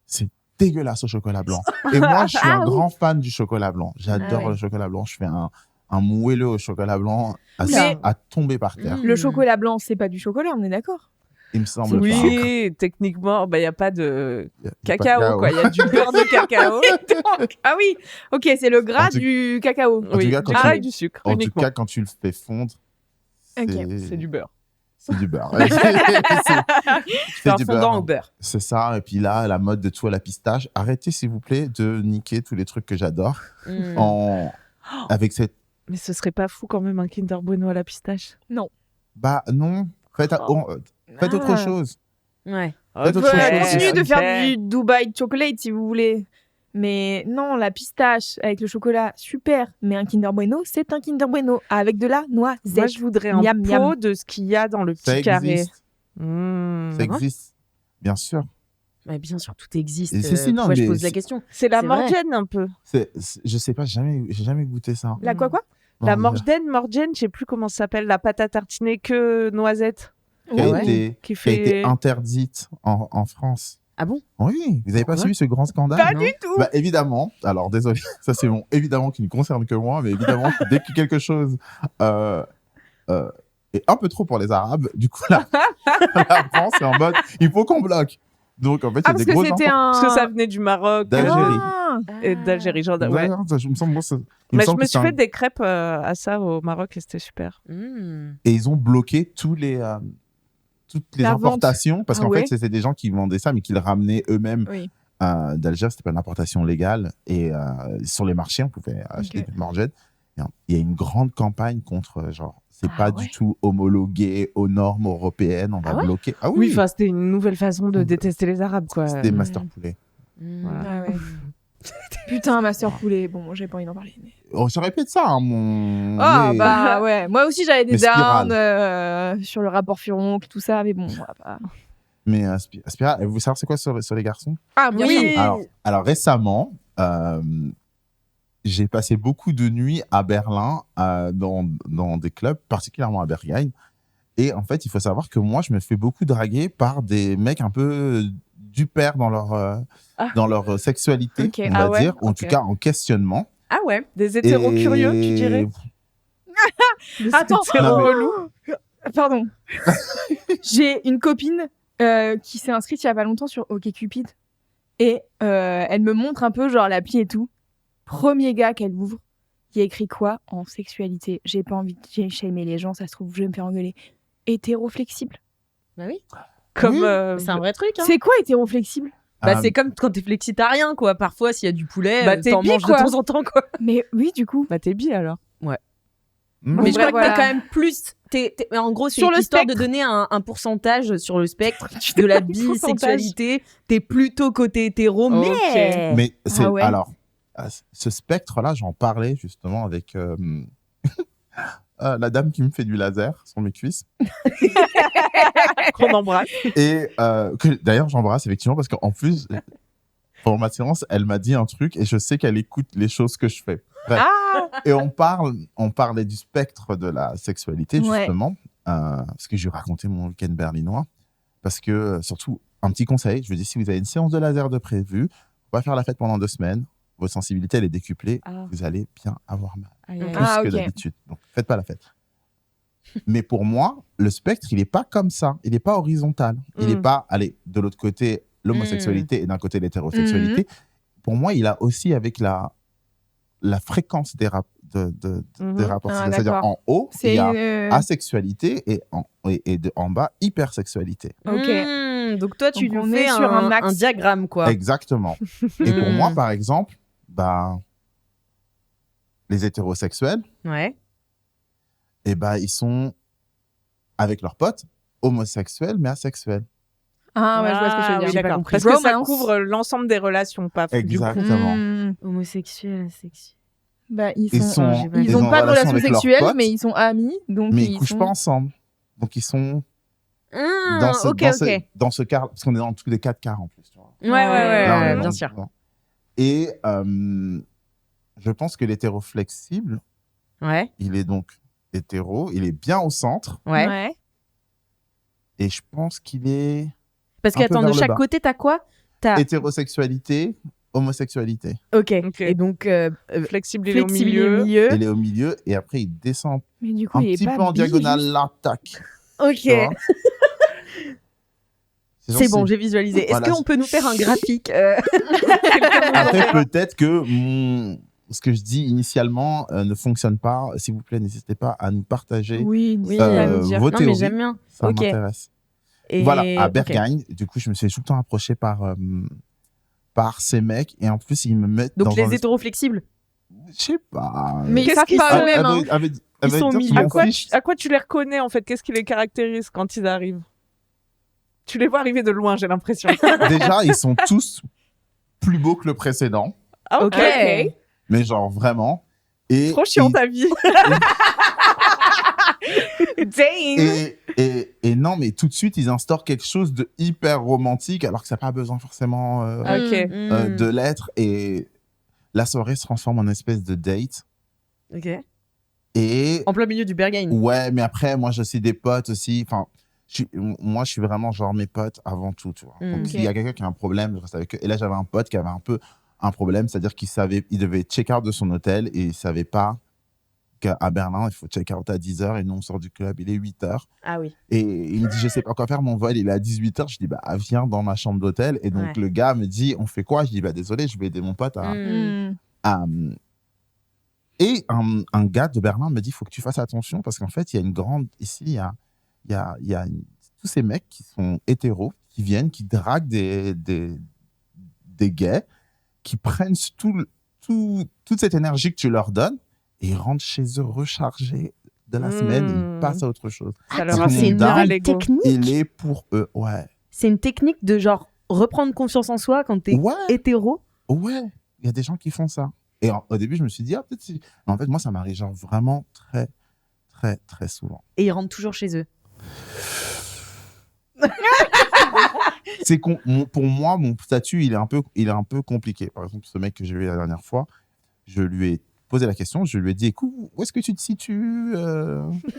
C'est dégueulasse au chocolat blanc. Et moi, je suis un oui. grand fan du chocolat blanc. J'adore Ah ouais. le chocolat blanc. Je fais un moelleux au chocolat blanc Oula. à tomber par terre. Le chocolat blanc, c'est pas du chocolat, on est d'accord? Il me semble pas. Oui, techniquement, il n'y a pas de Y a pas de cacao, quoi. Il y a du beurre de cacao. Ah oui, ok, c'est le gras En tout- du cacao. En tout Oui, cas, du quand gras tu- et du sucre, En tout uniquement. cas, quand tu le fais fondre, Ok. C'est du beurre. c'est du beurre. C'est un fondant au beurre. C'est ça. Et puis là, la mode de tout à la pistache. Arrêtez, s'il vous plaît, de niquer tous les trucs que j'adore avec cette. Mais ce serait pas fou quand même un Kinder Bueno à la pistache. Bah non. Faites autre chose. Ouais. Faites On autre peut chose. continuer de ok. faire du Dubai chocolate si vous voulez. Mais non, la pistache avec le chocolat, super. Mais un Kinder Bueno, c'est un Kinder Bueno avec de la noisette. Moi, je voudrais un Miam, pot miam. de ce qu'il y a dans le Ça petit carré. existe. Mmh. Ça existe. Bien sûr. Mais bien sûr, tout existe. Et c'est non, pourquoi je mais pose la c'est- question? C'est la C'est vrai. morgène un peu. Je sais pas, j'ai jamais goûté ça. La quoi La Non, morgène, je sais plus comment ça s'appelle, la pâte à tartiner que noisette. Qui a, Ouais. été, Qui qui a été fait. interdite en France. Ah bon? Oui, vous avez pas Pourquoi suivi ce grand scandale? Pas non du tout. Bah évidemment, alors désolé, ça c'est bon, évidemment qui ne concerne que moi, mais évidemment que dès que quelque chose est un peu trop pour les Arabes, du coup la France est en mode, il faut qu'on bloque. Donc en fait, il y Ah, a parce des que gros c'était Parce que ça un. venait du Maroc d'Algérie. Ah. et d'Algérie. Genre, Ouais, ouais. non, ça, il me semble, moi, il me Mais je semble me que suis c'est un- fait des crêpes à ça au Maroc et c'était super. Et ils ont bloqué toutes les La vente. importations, parce Ah qu'en ouais. fait, c'était des gens qui vendaient ça, mais qui le ramenaient eux-mêmes Oui. d'Alger. C'était pas une importation légale. Et sur les marchés, on pouvait acheter des morgettes. Et il y a une grande campagne contre, genre, c'est pas du tout homologué aux normes européennes, on va bloquer. Ah Oui, oui, enfin, c'était une nouvelle façon de détester les Arabes, quoi. c'était Master Poulet. Voilà. Ah ouais. Putain, Master Poulet. Bon, j'ai pas envie d'en parler. Mais... On se répète ça, hein, mon. Ah mais- bah ouais. Moi aussi, j'avais des Mais Spirale. downs sur le rapport Furon, tout ça. Mais bon, on va pas. Mais Spira, vous savez c'est quoi sur les garçons? Ah bien sûr. Alors récemment, j'ai passé beaucoup de nuits à Berlin, dans des clubs, particulièrement à Berghain. Et en fait, il faut savoir que moi, je me fais beaucoup draguer par des mecs un peu du père dans leur sexualité, Ok. on Ah va ouais, dire, ou en ok. tout cas en questionnement. Ah ouais, des hétéros curieux, tu dirais. Attends, Non, mais- relou. Pardon. J'ai une copine qui s'est inscrite il y a pas longtemps sur OkCupid et elle me montre un peu genre l'appli et tout. Premier gars qu'elle ouvre, il y a écrit quoi en sexualité. J'ai pas envie de shamer les gens, ça se trouve je vais me faire engueuler. Hétéro-flexible. Bah oui. Comme Oui. C'est un vrai truc. Hein. C'est quoi hétéro-flexible? Bah, c'est comme quand t'es flexitarien, quoi. Parfois, s'il y a du poulet, Bah, t'es t'en bi, manges quoi. de temps en temps, quoi. Mais oui, du coup. Bah t'es bi alors. Mais je bref, crois que voilà. t'as quand même plus. Mais en gros, c'est Sur le histoire spectre. de donner un pourcentage sur le spectre de la bisexualité. T'es plutôt côté hétéro, Ok. mais. c'est ouais. alors ce spectre-là, j'en parlais justement avec la dame qui me fait du laser sur mes cuisses. Qu'on embrasse. Et que d'ailleurs j'embrasse effectivement parce qu'en plus, pendant ma séance, elle m'a dit un truc et je sais qu'elle écoute les choses que je fais. Bref. Et on parlait du spectre de la sexualité Ouais. justement, parce que je lui racontais mon week-end berlinois. Parce que surtout, un petit conseil, je lui dis si vous avez une séance de laser de prévue, on va faire la fête pendant 2 semaines, votre sensibilité elle est décuplée, vous allez bien avoir mal. Aïe, aïe, Plus aïe. Ah, que ok. d'habitude. Donc, faites pas la fête. Mais pour moi, le spectre, il n'est pas comme ça. Il n'est pas horizontal. Il n'est pas, allez, de l'autre côté, l'homosexualité et d'un côté, l'hétérosexualité. Pour moi, il a aussi avec la fréquence des rapports Ah, sexuels. C'est-à-dire, d'accord. en haut, il C'est y a asexualité et en bas, hypersexualité. Ok. Donc, toi, tu Donc, on nous fais est sur un axe. un diagramme, quoi. Exactement. Et pour moi, par exemple, les hétérosexuels, Ouais. eh ben, ils sont avec leurs potes, homosexuels, mais asexuels. Ah ouais, je vois ce que tu veux Ah, dire. oui, J'ai pas d'accord. compris. Parce que ça Romance. couvre l'ensemble des relations, pas du coup. Exactement. Homosexuel, sexy. Bah, ils Ils sont, sont, ils ont en pas de relation avec leurs sexuelle, potes, mais ils sont amis, donc mais ils ils couchent sont... pas ensemble. Donc ils sont Ok. dans ce cadre, parce qu'on est dans tous les 4 quarts en plus. Tu vois. Là, on est Bien dans- sûr. Et je pense que l'hétéroflexible, Ouais. il est donc hétéro, il est bien au centre, Ouais. et je pense qu'il est Parce Un peu qu'attends, de vers le chaque bas. côté, t'as quoi? hétérosexualité, homosexualité. Ok. Ok. Et donc, Flexible, il est au flexible milieu. Il est au milieu, et après il descend Mais du coup, un il est petit pas peu en bi, diagonale, juste. là, tac. Ok. tu vois. genre, C'est bon, j'ai visualisé. Est-ce Voilà. qu'on peut nous faire un graphique Après, peut-être que ce que je dis initialement ne fonctionne pas. S'il vous plaît, n'hésitez pas à nous partager Oui, Oui, ça va nous dire. vos Non, mais théories. j'aime bien. Ça Ok. m'intéresse. Et- Voilà, à ok. Berghain, du coup, je me suis tout le temps approché par ces mecs, et en plus, ils me mettent Donc dans les un... hétéroflexibles. Je sais pas. Mais ils Qu'est-ce savent qu'ils pas sont eux-mêmes. hein. Ils sont au milieu. À quoi tu les reconnais en fait? Qu'est-ce qui les caractérise quand ils arrivent? Tu les vois arriver de loin, j'ai l'impression. Déjà, ils sont tous plus beaux que le précédent, Ah, Ok. mais genre vraiment. Et Trop chiant ils- ta vie. et non, mais tout de suite, ils instaurent quelque chose de hyper romantique, alors que ça n'a pas besoin forcément Ok. de l'être. Et la soirée se transforme en une espèce de date. Ok. Et En plein milieu du Berghain. ouais, mais après, moi, j'ai aussi des potes aussi. Enfin, moi, je suis vraiment genre mes potes avant tout, tu vois. Donc, Ok. s'il y a quelqu'un qui a un problème, je reste avec eux. Et là, j'avais un pote qui avait un peu un problème, c'est-à-dire il devait check-out de son hôtel et il savait pas qu'à Berlin, il faut check-out à 10h et nous, on sort du club, il est 8h. Ah oui. Et il me dit, je sais pas quoi faire, mon vol, il est à 18h. Je dis, bah, viens dans ma chambre d'hôtel. Et donc, Ouais. le gars me dit, on fait quoi? Je dis, bah, désolé, je vais aider mon pote à. Et un gars de Berlin me dit, il faut que tu fasses attention parce qu'en fait, il y a une grande. Ici, il y a tous ces mecs qui sont hétéros, qui viennent, qui draguent des gays, qui prennent toute cette énergie que tu leur donnes et ils rentrent chez eux rechargés de la semaine et ils passent à autre chose. Ça leur C'est a mon fait une dard, à une l'ego. technique. Il est pour eux, ouais. C'est une technique de genre reprendre confiance en soi quand t'es Ouais, hétéro. ouais. Il y a des gens qui font ça. Et au début, je me suis dit, ah, peut-être si. Mais en fait, moi, ça m'arrive genre vraiment très, très, très souvent. Et ils rentrent toujours chez eux. pour moi, mon statut, il est un peu compliqué. Par exemple, ce mec que j'ai vu la dernière fois, je lui ai posé la question, je lui ai dit, écoute, où est-ce que tu te situes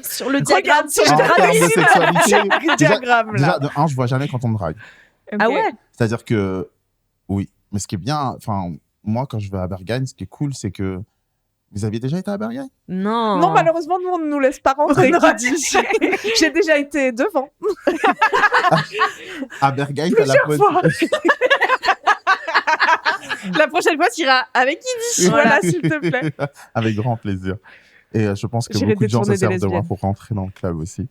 Sur le diagramme, en termes de sexualité? Diagramme, là. Déjà, de un, je vois jamais quand on me drague. Ah ouais? C'est-à-dire que, oui. Mais ce qui est bien, enfin, moi, quand je vais à Berghain, ce qui est cool, c'est que vous aviez déjà été à Berghain? Non. Non, malheureusement, nous, on ne nous laisse pas rentrer. Non. J'ai déjà été devant. À Berghain, t'as la fois. La prochaine fois, tu iras avec Idi. Voilà, s'il te plaît. Avec grand plaisir. Et je pense que J'irai beaucoup de gens se détourner des servent de moi lesbiennes. pour rentrer dans le club aussi.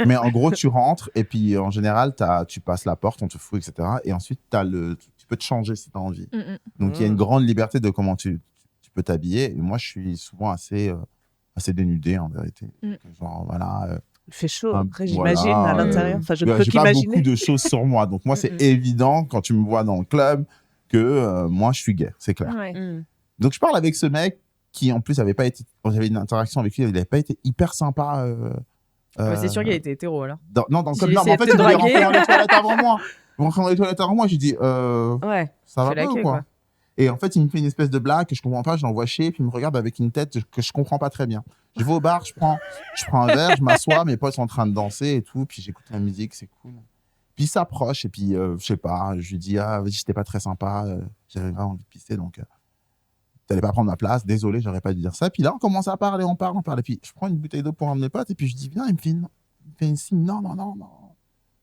Mais en gros, tu rentres et puis en général, tu passes la porte, on te fout, etc. Et ensuite, tu peux te changer si tu as envie. Donc, il y a une grande liberté de comment tu peux t'habiller. Et moi, je suis souvent assez dénudé, en vérité. Genre, voilà. Il fait chaud, Un- après, j'imagine, voilà, à l'intérieur. Enfin, je ne peux j'ai pas qu'imaginer. beaucoup de choses sur moi. Donc, moi, c'est évident quand tu me vois dans le club que moi, je suis gay. C'est clair. Ouais. Donc, je parle avec ce mec qui, en plus, quand j'avais une interaction avec lui, il n'avait pas été hyper sympa. C'est sûr qu'il était hétéro alors. Dans le club. J'ai Non, mais en fait, essayé de il voulait draguer. rentrer dans les toilettes avant moi. Il rentrait dans les toilettes avant moi. J'ai dit, Ouais. ça va Fais la pas ou queue, quoi? quoi. Et en fait, il me fait une espèce de blague que je comprends pas, je l'envoie chier, puis il me regarde avec une tête que je comprends pas très bien. Je vais au bar, je prends un verre, je m'assois, mes potes sont en train de danser et tout, puis j'écoute la musique, c'est cool. Puis il s'approche, et puis, je sais pas, je lui dis, ah, vas-y, j'étais pas très sympa, j'avais vraiment envie de pisser, donc t'allais pas prendre ma place, désolé, j'aurais pas dû dire ça. Puis là, on commence à parler, on parle, et puis je prends une bouteille d'eau pour un de mes potes, et puis je dis, viens, il me fait un signe, non,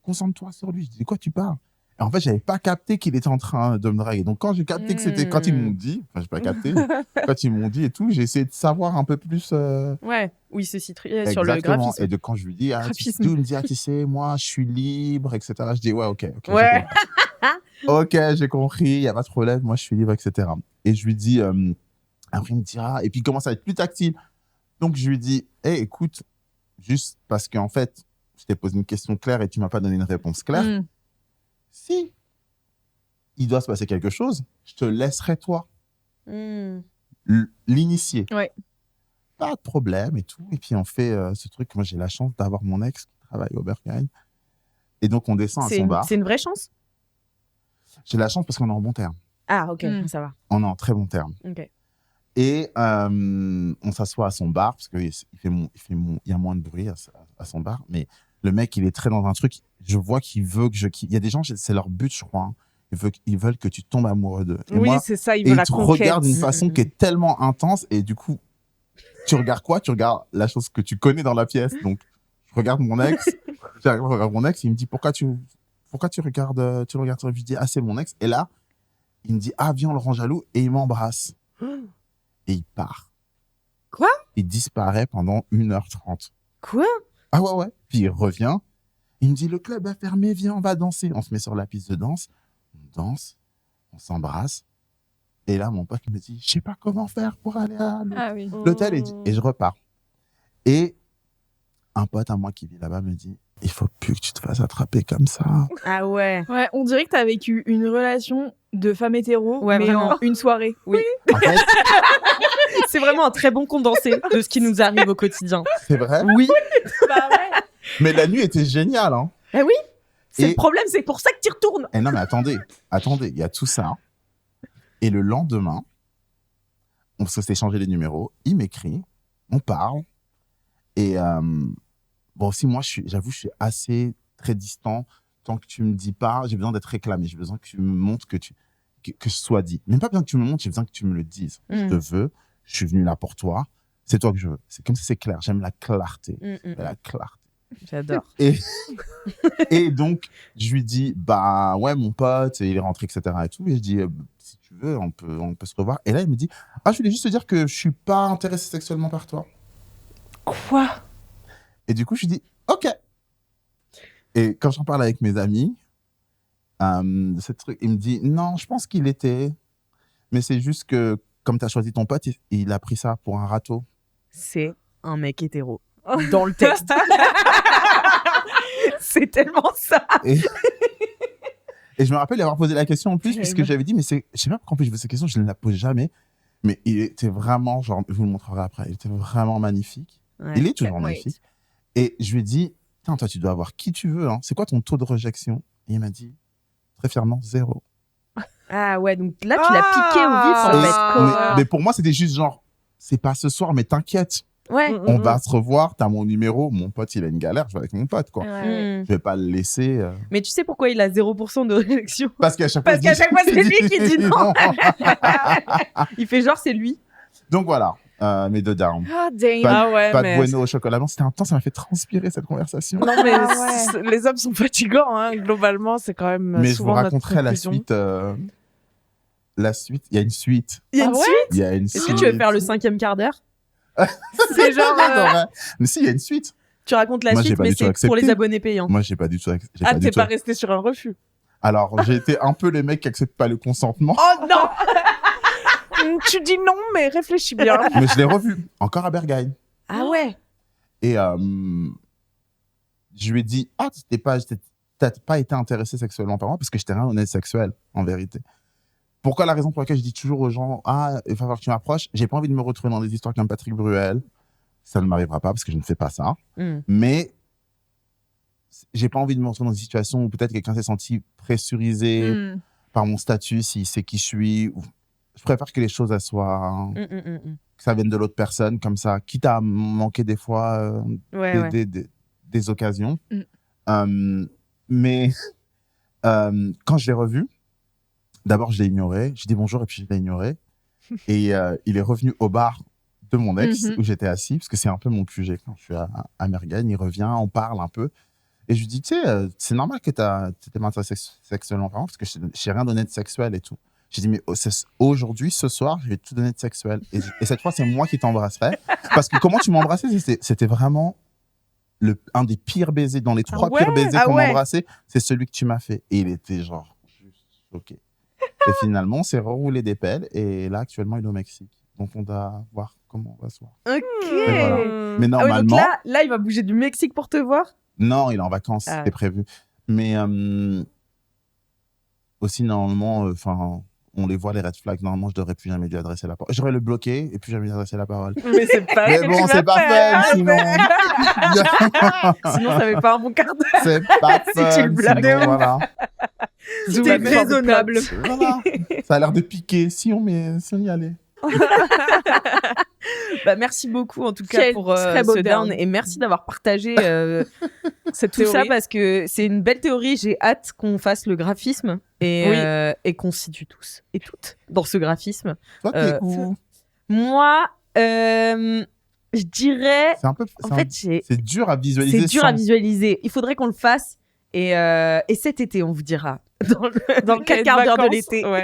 concentre-toi sur lui. Je dis, de quoi tu parles? Et en fait, j'avais pas capté qu'il était en train de me draguer. Donc, quand j'ai capté que c'était, quand ils m'ont dit, enfin, j'ai pas capté, quand ils m'ont dit et tout, j'ai essayé de savoir un peu plus. Ouais. Oui, se situer sur le Exactement. graphisme. Et de quand je lui dis, Graphisme. il me dit, tu sais, moi, je suis libre, etc. Je dis, ouais, ok. Ouais. Ok, j'ai compris, il y a pas de problème, moi, je suis libre, etc. Et je lui dis, après, il me dit, et puis il commence à être plus tactile. Donc, je lui dis, hey, écoute, juste parce qu'en fait, je t'ai posé une question claire et tu m'as pas donné une réponse claire. Si il doit se passer quelque chose, je te laisserai toi l'initier. Ouais. Pas de problème et tout. Et puis on fait ce truc. Moi, j'ai la chance d'avoir mon ex qui travaille au Berghain. Et donc on descend à son bar. C'est une vraie chance? J'ai la chance parce qu'on est en bon terme. Ah, ok, ça va. On est en très bon terme. Ok. Et on s'assoit à son bar parce qu'il y a moins de bruit à son bar. Mais le mec, il est très dans un truc. Je vois qu'il veut que il y a des gens, c'est leur but, je crois. Hein. Ils veulent que tu tombes amoureux d'eux. Et Oui, moi, c'est ça, il et veut la te conquête. regarde d'une façon qui est tellement intense. Et du coup, tu regardes quoi? Tu regardes la chose que tu connais dans la pièce. Donc, je regarde mon ex. Je regarde mon ex. Il me dit, pourquoi tu regardes, tu le regardes? Je lui dis, c'est mon ex. Et là, il me dit, viens, on le rend jaloux. Et il m'embrasse. Et il part. Quoi? Il disparaît pendant 1h30. Quoi? Ah ouais. Puis il revient. Il me dit, le club a fermé, viens, on va danser. On se met sur la piste de danse. On danse. On s'embrasse. Et là, mon pote me dit, je sais pas comment faire pour aller à l'hôtel. Et je repars. Et un pote à moi qui vit là-bas me dit, il faut plus que tu te fasses attraper comme ça. Ah ouais. Ouais, on dirait que t'as vécu une relation de femme hétéro, Ouais, mais vraiment. en une soirée. Oui. En fait, C'est vraiment un très bon condensé de ce qui nous arrive au quotidien. c'est vrai. Oui. Bah ouais. Mais la nuit était géniale. Hein. Eh oui. C'est Et- le problème, c'est pour ça que tu retournes. Eh non, mais attendez, il y a tout ça. Et le lendemain, on s'est échangé les numéros, il m'écrit, on parle. Et bon, aussi, moi, j'avoue, je suis assez très distant. Tant que tu me dis pas, j'ai besoin d'être réclamé. J'ai besoin que tu me montres que ce soit dit. Même pas besoin que tu me montres, j'ai besoin que tu me le dises. Je te veux, je suis venu là pour toi, c'est toi que je veux. C'est comme si c'est clair, j'aime la clarté. La clarté. J'adore. Et donc, je lui dis, bah ouais, mon pote, il est rentré, etc. Et tout. Et je dis, si tu veux, on peut se revoir. Et là, il me dit, je voulais juste te dire que je suis pas intéressé sexuellement par toi. Quoi? Et du coup, je lui dis, ok. Et quand j'en parle avec mes amis, de ce truc, il me dit, non, je pense qu'il était. Mais c'est juste que, comme tu as choisi ton pote, il a pris ça pour un râteau. C'est un mec hétéro. Dans le texte. C'est tellement ça. Et je me rappelle avoir posé la question en plus, puisque j'avais dit, mais je sais pas pourquoi en plus je veux cette question, je ne la pose jamais. Mais il était vraiment, genre, je vous le montrerai après, il était vraiment magnifique. Ouais. Il est toujours magnifique. Et je lui ai dit, toi, tu dois avoir qui tu veux. Hein. C'est quoi ton taux de réjection? Et il m'a dit, très fièrement 0. Ah ouais, donc là, tu l'as piqué au vif, en fait. Mais pour moi, c'était juste genre, c'est pas ce soir, mais t'inquiète. Ouais. On va se revoir, t'as mon numéro, mon pote, il a une galère, je vais avec mon pote, quoi. Mm. Je vais pas le laisser. Mais tu sais pourquoi il a 0% de réaction? Parce qu'à chaque Parce fois, qu'à chaque fois, c'est lui qui dit non. Il fait genre, c'est lui. Donc voilà, mes 2 darmes. Ah, dang. Pas de bueno au chocolat blanc. C'était intense, ça m'a fait transpirer cette conversation. Non, mais les hommes sont fatigants, hein. Globalement, c'est quand même Mais je vous souvent notre raconterai la conclusion. suite. La suite, il y a une suite. Il y a une suite. Il y a une Est-ce suite. que tu veux faire le 5e quart d'heure? C'est genre. Mais si, il y a une suite. Tu racontes la Moi, j'ai suite, pas mais du tout c'est pour accepté. les abonnés payants. Moi, j'ai pas du tout. Ah, t'es pas resté sur un refus. Alors, j'ai été un peu les mecs qui acceptent pas le consentement, Oh non. Tu dis non, mais réfléchis bien. mais je l'ai revu encore à Berghain. Ah ouais. Et je lui ai dit, ah, t'as pas été intéressé sexuellement par moi parce que j'étais rien honnête sexuel, en vérité. Pourquoi la raison pour laquelle je dis toujours aux gens, ah, il va falloir que tu m'approches, j'ai pas envie de me retrouver dans des histoires comme Patrick Bruel. Ça ne m'arrivera pas parce que je ne fais pas ça. Mais j'ai pas envie de me retrouver dans une situation où peut-être quelqu'un s'est senti pressurisé par mon statut, s'il sait qui je suis. Je préfère que les choses elles soient. Que ça vienne de l'autre personne, comme ça, quitte à manquer des fois des occasions. Mais quand je l'ai revu, d'abord je l'ai ignoré, j'ai dit bonjour et puis je l'ai ignoré. Et il est revenu au bar de mon ex où j'étais assis, parce que c'est un peu mon QG quand je suis à Mergen. Il revient, on parle un peu. Et je lui dis, tu sais, c'est normal que tu t'es intéressé sexuellement par moi, parce que je n'ai rien donné de sexuel et tout. J'ai dit, mais aujourd'hui, ce soir, je vais tout donner de sexuel. Et cette fois, c'est moi qui t'embrasserai. Parce que comment tu m'embrassais, c'était vraiment un des pires baisers. Dans les 3 pires baisers qu'on m'a embrassé, c'est celui que tu m'as fait. Et il était genre, juste choqué. Et finalement, on s'est reroulé des pelles. Et là, actuellement, il est au Mexique. Donc, on doit voir comment on va se voir. Ok. Voilà. Mais Ah ouais, normalement... donc là, il va bouger du Mexique pour te voir? Non, il est en vacances, c'était prévu. Mais aussi, normalement, on les voit, les red flags. Normalement, je devrais plus jamais lui adresser la parole. J'aurais le bloqué et puis jamais lui adresser la parole. Mais c'est pas. Mais bon, c'est pas fun, sinon. Sinon, ça fait pas un bon quart d'heure. C'est pas fun. Si tu le bloques. Sinon, voilà. C'est raisonnable. Voilà. Ça a l'air de piquer. Si on y allait. Bah, merci beaucoup en tout cas pour ce down et merci d'avoir partagé cette tout ça parce que c'est une belle théorie. J'ai hâte qu'on fasse le graphisme et qu'on se situe tous et toutes dans ce graphisme. Toi, t'es où? Moi, je dirais. C'est dur à visualiser. C'est dur à visualiser. Il faudrait qu'on le fasse et cet été on vous dira. Dans le 4 quarts d'heure de l'été. Oui,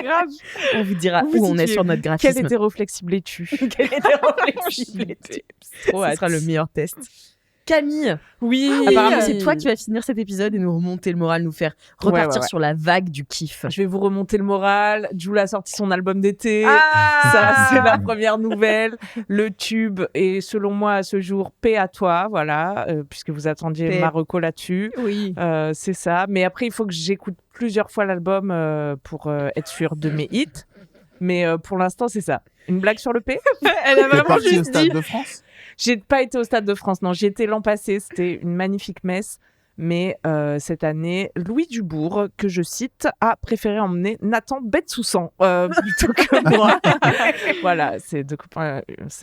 grave. On vous dira où on est sur notre graphisme. Quel hétéroflexible es-tu? Quel hétéroflexible es-tu? Ce sera le meilleur test. Camille, oui, apparemment c'est toi qui vas finir cet épisode et nous remonter le moral, nous faire repartir sur la vague du kiff. Je vais vous remonter le moral. Jul a sorti son album d'été. Ça, c'est la première nouvelle. Le tube est, selon moi, à ce jour, paix à toi, voilà, puisque vous attendiez ma reco là-dessus. Oui. C'est ça. Mais après, il faut que j'écoute plusieurs fois l'album pour être sûre de mes hits. Mais pour l'instant, c'est ça. Une blague sur le P. Elle a vraiment juste dit. au Stade de France. J'ai pas été au Stade de France, non. J'y étais l'an passé, c'était une magnifique messe. Mais cette année, Louis Dubourg, que je cite, a préféré emmener Nathan Bensoussan plutôt que moi. Voilà, c'est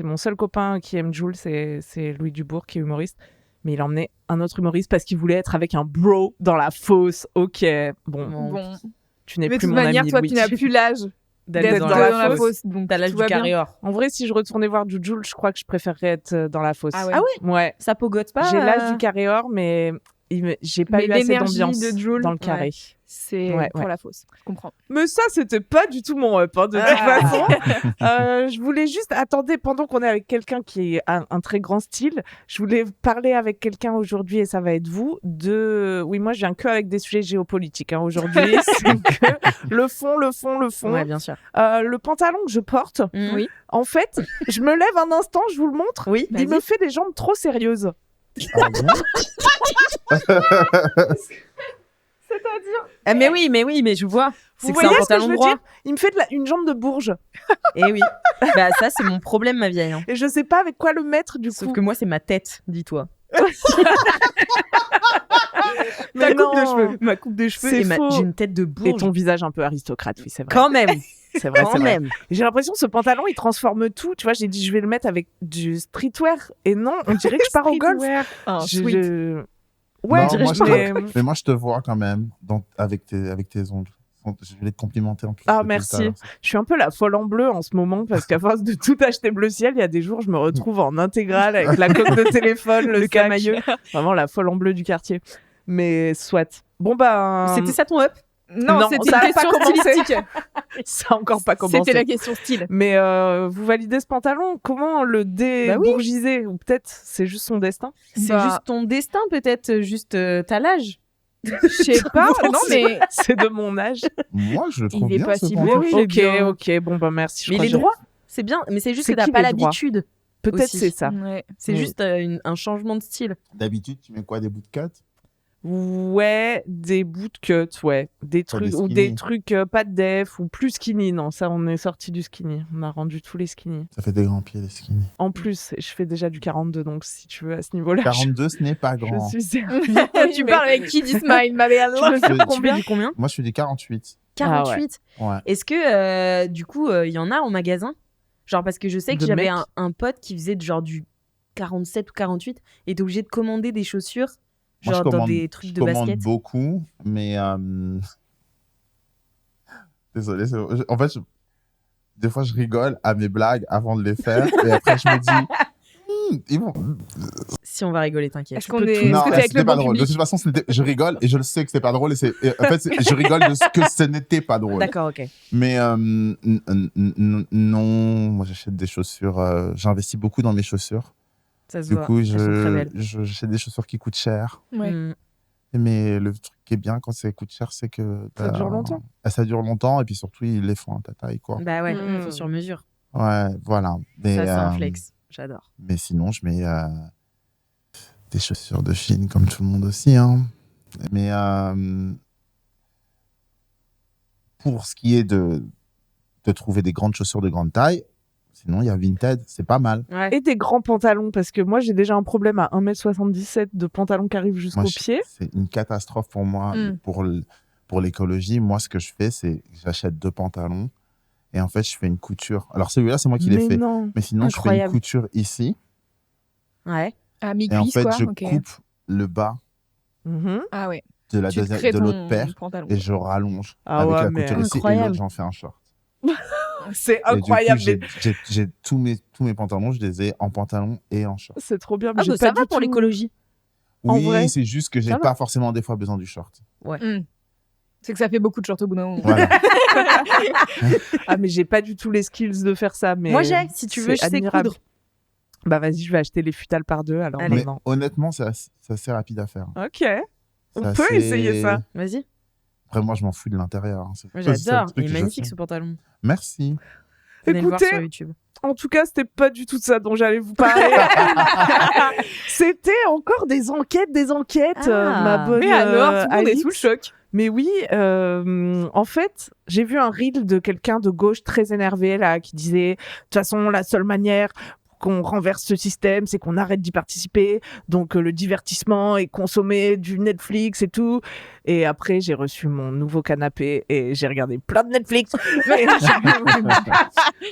mon seul copain qui aime Jul, c'est Louis Dubourg qui est humoriste. Mais il a emmené un autre humoriste parce qu'il voulait être avec un bro dans la fosse. Ok, bon. Tu n'es plus mon ami, manière, toi, Louis. tu n'as plus l'âge d'être dans la fosse. Donc t'as l'âge du carrière. En vrai, si je retournais voir du Jul, je crois que je préférerais être dans la fosse. Ah ouais? Ouais. Ça pogote pas? J'ai l'âge du carrière, mais j'ai pas eu assez d'ambiance de Jul, dans le carré. C'est pour la fosse. Je comprends. Mais ça, c'était pas du tout mon up, hein, de toute façon. Je voulais juste... Attendez, pendant qu'on est avec quelqu'un qui a un très grand style, je voulais parler avec quelqu'un aujourd'hui, et ça va être vous, Oui, moi, je viens que avec des sujets géopolitiques aujourd'hui. C'est que le fond. Ouais, bien sûr. Le pantalon que je porte, en fait, je me lève un instant, je vous le montre. Oui, il me fait des jambes trop sérieuses. Ah bon? C'est-à-dire... Ah, mais oui, mais je vois. C'est que c'est un pantalon droit. Il me fait une jambe de Bourges. Et oui. Bah ça, c'est mon problème, ma vieille. Hein. Et je sais pas avec quoi le mettre, du coup. Sauf que moi, c'est ma tête, dis-toi. Mais coupe de cheveux. ma coupe de cheveux C'est et faux. j'ai une tête de Et bourge. ton visage un peu aristocrate, oui, c'est vrai. Quand même. C'est vrai, Quand c'est vrai. même. J'ai l'impression que ce pantalon, il transforme tout. Tu vois, j'ai dit, je vais le mettre avec du streetwear. Et non, on dirait que je pars au golf. Ouais, Non, je dirais moi, que je je mais moi, je te vois quand même avec tes ongles. Je voulais te complimenter en plus. Ah, depuis merci. tout à l'heure. Je suis un peu la folle en bleu en ce moment parce qu'à force de tout acheter bleu ciel, il y a des jours, je me retrouve en intégrale avec la coque de téléphone, le camailleux. Vraiment la folle en bleu du quartier. Mais soit. Bon, bah. C'était ça ton up? Non, Non, c'était ça a une pas question commencé. stylistique. Ça a encore pas commencé. C'était la question style. Mais vous validez ce pantalon? Comment le débourgiser? Ou peut-être c'est juste son destin? C'est Bah. juste ton destin, peut-être, juste t'as l'âge. Je sais pas, non mais C'est de mon âge. Moi, je le trouve Il est bien. pas ce si pantalon. bleu, oui. il est Ok, bien. ok. Bon, bah merci. Mais crois il est que droit. C'est bien, mais c'est juste C'est que t'as qui pas les droits l'habitude. peut-être aussi. c'est ça. Ouais. C'est Mm. juste un changement de style. D'habitude, tu mets quoi, des bootcuts? Ouais, des bootcuts, ouais. Des Pas trucs, des ou skinny. des trucs pas de def, ou plus skinny. Non, ça, on est sorti du skinny. On a rendu tous les skinny. Ça fait des grands pieds, les skinny. En plus, je fais déjà du 42, donc si tu veux, à ce niveau-là, 42, ce n'est pas je grand. suis servie. Tu parles avec qui d'Ismaël, ma belle Tu veux faire Je- combien? Tu fais du combien? Moi, je fais du 48. 48. Ouais. Est-ce que, du coup, il y en a en magasin? Genre, parce que je sais que De j'avais mecs un pote qui faisait genre du 47 ou 48 et était obligé de commander des chaussures, Moi, genre je dans commande- des trucs je de commande basket. beaucoup, mais désolé. En fait, des fois, je rigole à mes blagues avant de les faire, et après, je me dis, ils vont. Si on va rigoler, t'inquiète. Est-ce qu'on est Non, est-ce que t'es avec c'était le pas bon drôle. De public? toute façon, je rigole et je le sais que c'était pas drôle. En fait, je rigole de ce que ce n'était pas drôle. D'accord, ok. Mais non, moi j'achète des chaussures. J'investis beaucoup dans mes chaussures. Ça se Du voit. coup, Elles sont très belles. j'achète des chaussures qui coûtent cher. Ouais. Mm. Mais le truc qui est bien quand ça coûte cher, c'est que Ça dure longtemps. Ça dure longtemps et puis surtout ils les font à ta taille, quoi. Bah ouais, Mm. faut sur mesure. Ouais, voilà. Mais, Ça, c'est un flex. J'adore. mais sinon, je mets des chaussures de Chine comme tout le monde aussi, hein. Mais pour ce qui est de trouver des grandes chaussures de grande taille, sinon il y a Vinted, c'est pas mal. Ouais. Et des grands pantalons, parce que moi, j'ai déjà un problème à 1m77 de pantalon qui arrive jusqu'au Moi, pied. c'est une catastrophe pour moi. Mm. Pour l'écologie, moi, ce que je fais, c'est que j'achète 2 pantalons et en fait, je fais une couture. Alors, celui-là, c'est moi qui l'ai Mais fait. non. Mais sinon, je fais une Incroyable. couture ici Ouais. À et en mi-cuisse, fait, quoi. je ok. coupe le bas Mhm. Ah ouais. de la Tu te deuxième, crées de ton l'autre paire pantalon. et je rallonge Ah avec ouais, la mais couture ici et incroyable. l'autre, j'en fais un short. C'est Et du coup, incroyable. j'ai tous mes pantalons, je les ai en pantalon et en short. C'est trop bien. Ah Mais j'ai bah, pas ça va du pour tout- l'écologie. En Oui, vrai, c'est juste que j'ai ça va. pas forcément des fois besoin du short. C'est que ça fait beaucoup de shorts au bout d'un moment. Voilà. Ah, mais j'ai pas du tout les skills de faire ça. Mais Moi, j'ai. Si tu veux, je c'est sais admirable. coudre. Bah vas-y, je vais acheter les futales par 2 alors Allez. Mais maintenant. honnêtement, c'est assez rapide à faire. Ok. On C'est peut assez- essayer ça. Vas-y. Après, moi, je m'en fous de l'intérieur. Hein. C'est Moi, le seul j'adore. truc Il est que je magnifique fais. ce pantalon. Merci. Venez le voir Écoutez, sur YouTube. en tout cas, c'était pas du tout de ça dont j'allais vous parler. C'était encore des enquêtes, Ah. ma bonne Mais alors, tout le monde est Alix. sous le choc. Mais oui, en fait, j'ai vu un reel de quelqu'un de gauche très énervé là qui disait de toute façon la seule manière qu'on renverse ce système, c'est qu'on arrête d'y participer. Donc le divertissement et consommer du Netflix et tout. Et après, j'ai reçu mon nouveau canapé et j'ai regardé plein de Netflix. Et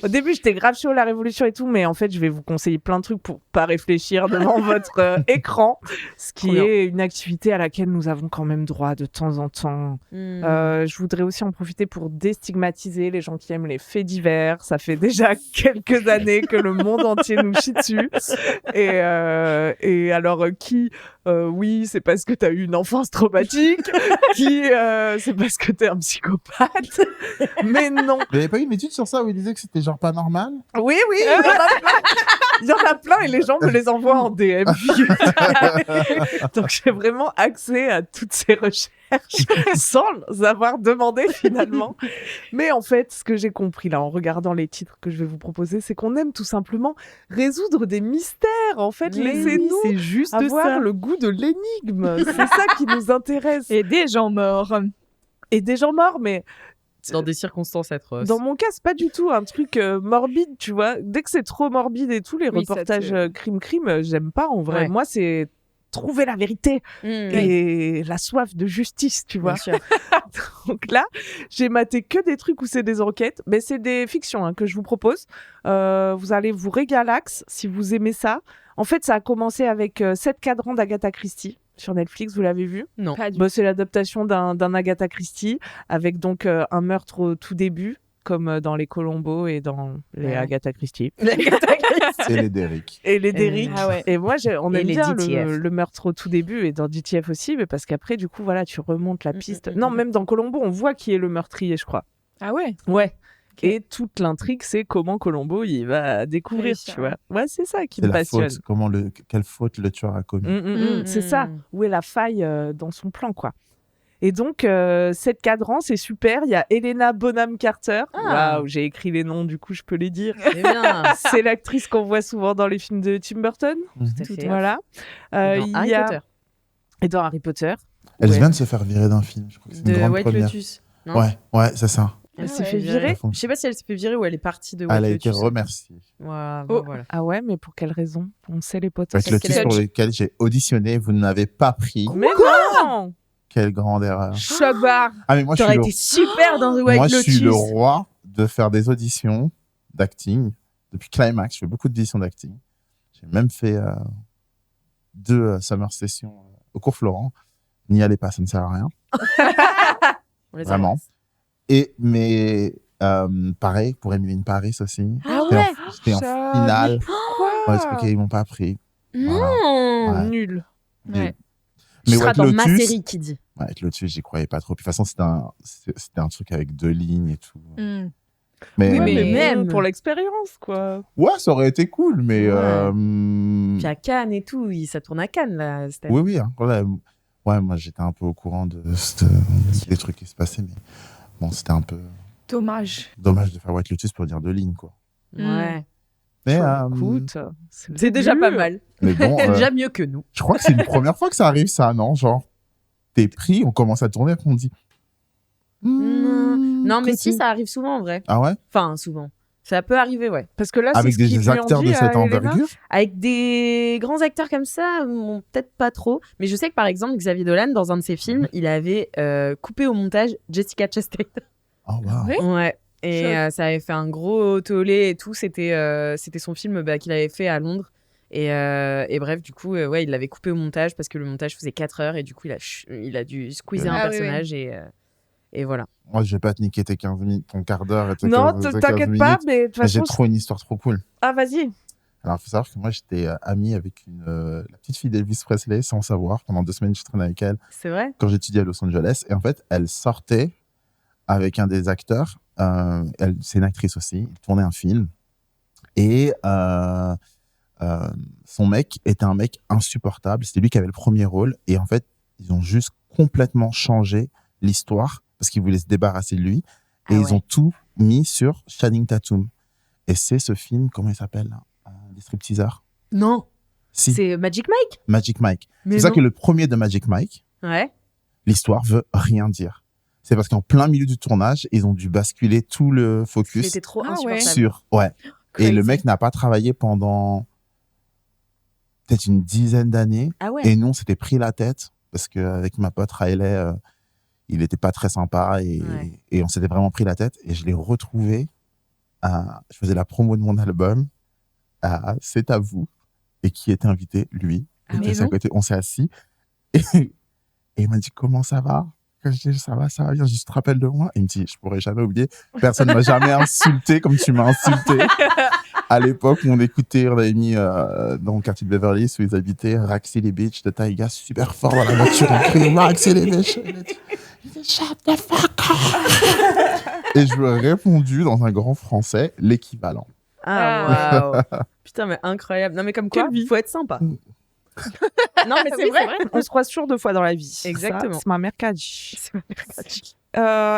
au début, j'étais grave chaud la révolution et tout, mais en fait, je vais vous conseiller plein de trucs pour pas réfléchir devant votre écran, ce qui Trop bien. est une activité à laquelle nous avons quand même droit de temps en temps. Hmm. Je voudrais aussi en profiter pour déstigmatiser les gens qui aiment les faits divers. Ça fait déjà quelques années que le monde entier nous chie dessus. Et alors, oui, c'est parce que t'as eu une enfance traumatique. C'est parce que t'es un psychopathe. Mais non. Vous n'avez pas eu une étude sur ça où il disait que c'était genre pas normal? Oui, il y en a plein. Il y en a plein et les gens me les envoient en DM. Donc j'ai vraiment accès à toutes ces recherches sans avoir demandé finalement. Mais en fait, ce que j'ai compris là en regardant les titres que je vais vous proposer, c'est qu'on aime tout simplement résoudre des mystères. En fait, Mais laissez-nous c'est juste avoir ça. le goût de l'énigme. C'est ça qui nous intéresse. Et des gens morts. Et des gens morts, mais Dans des circonstances atroces. dans mon cas, c'est pas du tout un truc morbide, tu vois. Dès que c'est trop morbide et tout, les Oui, ça reportages te- crime, j'aime pas en vrai. Ouais. Moi, c'est trouver la vérité et la soif de justice, tu vois. Bien sûr. Donc là, j'ai maté que des trucs où c'est des enquêtes, mais c'est des fictions que je vous propose. Vous allez vous régalax si vous aimez ça. En fait, ça a commencé avec 7 cadrans d'Agatha Christie sur Netflix, vous l'avez vu? Non. Pas du Bah, c'est l'adaptation d'un Agatha Christie avec donc un meurtre au tout début, comme dans les Colombo et dans les Ouais. Agatha Christie. C'est les Derrick. Et les Derrick. Ah ouais. Et moi, on Et aime les bien DTF. le meurtre au tout début et dans DTF aussi, mais parce qu'après, du coup, voilà, tu remontes la piste. Non, même dans Colombo, on voit qui est le meurtrier, je crois. Ah ouais. Ouais. Ok. Et toute l'intrigue, c'est comment Colombo il va découvrir, Réussir, tu vois. Ouais, c'est ça qui C'est me la passionne. faute. Quelle faute le tueur a commis. C'est ça. Où est la faille dans son plan, quoi. Et donc, cette cadran, c'est super. Il y a Helena Bonham Carter. Ah. Waouh, j'ai écrit les noms, du coup, je peux les dire. C'est bien. C'est l'actrice qu'on voit souvent dans les films de Tim Burton. Tout à fait. Voilà. Dans Il Harry y a... Potter. Et dans Harry Potter. Elle Ouais. vient de se faire virer d'un film. Je crois que c'est une De grande White première. Lotus. Non Ouais, c'est ça. Elle Ah s'est ouais, fait virée. virer. Je sais pas si elle s'est fait virer ou elle est partie de White Elle a été Lotus. remerciée. Voilà, Oh. voilà. Ah ouais, mais pour quelle raison? On sait les potes. White Lotus qu'elle a- pour lequel j'ai auditionné, vous ne m'avez pas pris. Mais non. Quelle grande erreur. Choc barre. Ah mais moi je suis T'aurais le... été super dans The White Moi, Lotus. je suis le roi de faire des auditions d'acting. Depuis Climax, je fais beaucoup d'auditions d'acting. J'ai même fait 2 summer sessions au cours Florent. N'y allez pas, ça ne sert à rien. On les Vraiment. Mais pareil, pour Emily in Paris aussi. Ah J'étais en- ouais. J'étais en Ça, finale. Quoi Ouais, c'est ok, ils m'ont pas pris. Voilà. Non. Ouais. Nul. Ouais. Tu Mais seras White dans ma Lotus, série qui dit. White Lotus, j'y croyais pas trop. Puis de toute façon, c'était un truc avec 2 lignes et tout. Hmm. Mais, Oui, mais même. pour l'expérience, quoi. ouais, ça aurait été cool, mais Ouais. Puis à Cannes et tout, ça tourne à Cannes là. cette année. oui, hein, voilà. Ouais, moi j'étais un peu au courant des trucs qui se passaient, mais bon, c'était un peu Dommage. dommage de faire White Lotus pour dire 2 lignes, quoi. Ouais. Mais, Écoute, C'est déjà pas mal. mais bon, C'est déjà mieux que nous. je crois que c'est une première fois que ça arrive, ça, non? Genre, t'es pris, on commence à tourner, après on dit. Non, mais si, continue. ça arrive souvent en vrai. Ah ouais? Enfin, souvent. Ça peut arriver, ouais. Parce que là, Avec c'est ce qu'ils des lui ont acteurs de dit cette à Helena. envergure? Avec des grands acteurs comme ça, bon, peut-être pas trop. Mais je sais que par exemple, Xavier Dolan, dans un de ses films, il avait coupé au montage Jessica Chastain. Oh, wow. Ouais. Ouais. Et ça avait fait un gros tollé et tout. C'était son film qu'il avait fait à Londres. Et bref, du coup, ouais, il l'avait coupé au montage parce que le montage faisait 4 heures et du coup, il a dû squeezer un Ah oui, personnage et voilà. Moi, je vais pas te niquer tes 15 minutes, ton quart d'heure et tes Non, 15 t'inquiète pas, minutes. mais de toute Mais j'ai façon. trop une histoire trop cool. Ah, vas-y. Alors, il faut savoir que moi, j'étais ami avec la petite fille d'Elvis Presley, sans savoir. Pendant 2 semaines, je traînais avec elle C'est vrai? quand j'étudiais à Los Angeles. Et en fait, elle sortait avec un des acteurs. C'est une actrice aussi. Il tournait un film. Et son mec était un mec insupportable. C'était lui qui avait le premier rôle. Et en fait, ils ont juste complètement changé l'histoire parce qu'ils voulaient se débarrasser de lui. Et Ah ils ouais. ont tout mis sur Channing Tatum. Et c'est ce film, comment il s'appelle là des stripteaseurs. Non. Si, C'est Magic Mike? Magic Mike. Mais C'est ça non. que le premier de Magic Mike, Ouais. l'histoire veut rien dire. C'est parce qu'en plein milieu du tournage, ils ont dû basculer tout le Il focus était trop Ah ouais. insupportable. sur... Ouais. Et le Crazy. mec n'a pas travaillé pendant peut-être une dizaine d'années. Ah ouais. Et nous, on s'était pris la tête parce qu'avec ma pote Riley, il n'était pas très sympa Ouais. et on s'était vraiment pris la tête. Et je l'ai retrouvé. Je faisais la promo de mon album à C'est à vous. Et qui était invité, lui. Ah, Il mais était assis à non. côté, on s'est assis. Et il m'a dit, comment ça va? Quand je dis, ça va bien. Je dis, tu te rappelles de moi? Il me dit, je pourrais jamais oublier. Personne ne m'a jamais insulté comme tu m'as insulté. À l'époque où on écoutait, on avait mis dans le quartier de Beverly Hills où ils habitaient, Raxi les Beach de Taiga, super fort dans la voiture. On criait Raxi les Beach. Il dit, shut the fuck up. Et je lui ai répondu dans un grand français, l'équivalent. Ah, waouh. Putain, mais incroyable. Non, mais comme quoi, Quelle vie. faut être sympa. non, mais c'est Oui, vrai. On se croise toujours 2 fois dans la vie. Exactement. Ça, c'est ma mère qui a dit. C'est magnifique.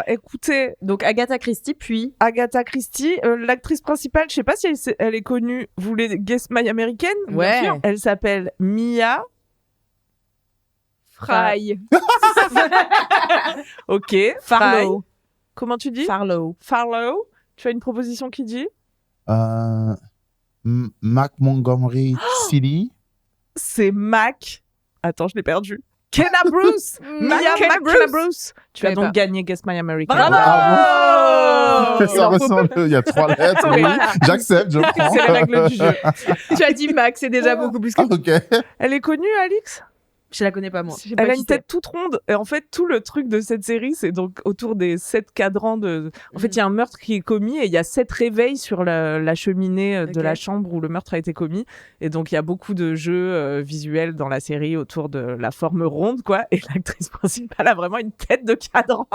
Écoutez, Donc, Agatha Christie, puis. Agatha Christie, l'actrice principale, je sais pas si elle est connue. Vous voulez guess my américaine? Ouais. Bien sûr. Elle s'appelle Mia. Fry. Ok. Farlow. Fry. Comment tu dis? Farlow. Farlow. Tu as une proposition qui dit? Mac Montgomery City. C'est Mac Attends, je l'ai perdu. Kenna Bruce. Kenna Bruce. Tu as savais donc pas. gagné Guess My American. Bravo. Ça ressemble, il y a 3 lettres, oui. J'accepte, je prends. C'est les règles du jeu. Tu as dit Max, c'est déjà beaucoup plus que Ah, ok. Elle est connue, Alix? Je la connais pas, moi. Je sais pas Elle a qui une c'est. tête toute ronde. Et en fait, tout le truc de cette série, c'est donc autour des 7 cadrans de. En fait, il y a un meurtre qui est commis et il y a 7 réveils sur la cheminée de Ok. la chambre où le meurtre a été commis. Et donc, il y a beaucoup de jeux visuels dans la série autour de la forme ronde, quoi. Et l'actrice principale a vraiment une tête de cadran.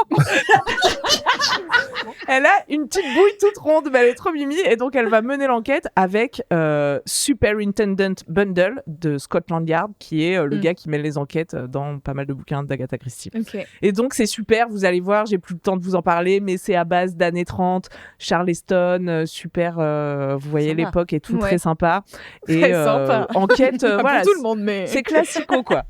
Elle a une petite bouille toute ronde, mais elle est trop mimi. Et donc, elle va mener l'enquête avec Superintendent Bundle de Scotland Yard, qui est le gars qui mène les enquêtes dans pas mal de bouquins d'Agatha Christie. Ok. Et donc, c'est super. Vous allez voir, j'ai plus le temps de vous en parler, mais c'est à base d'années 30, Charleston, super. Vous voyez Sympa. l'époque et tout, Ouais. très sympa. Et Très sympa. enquête, Pas voilà. pour tout le monde, mais. C'est classico, quoi.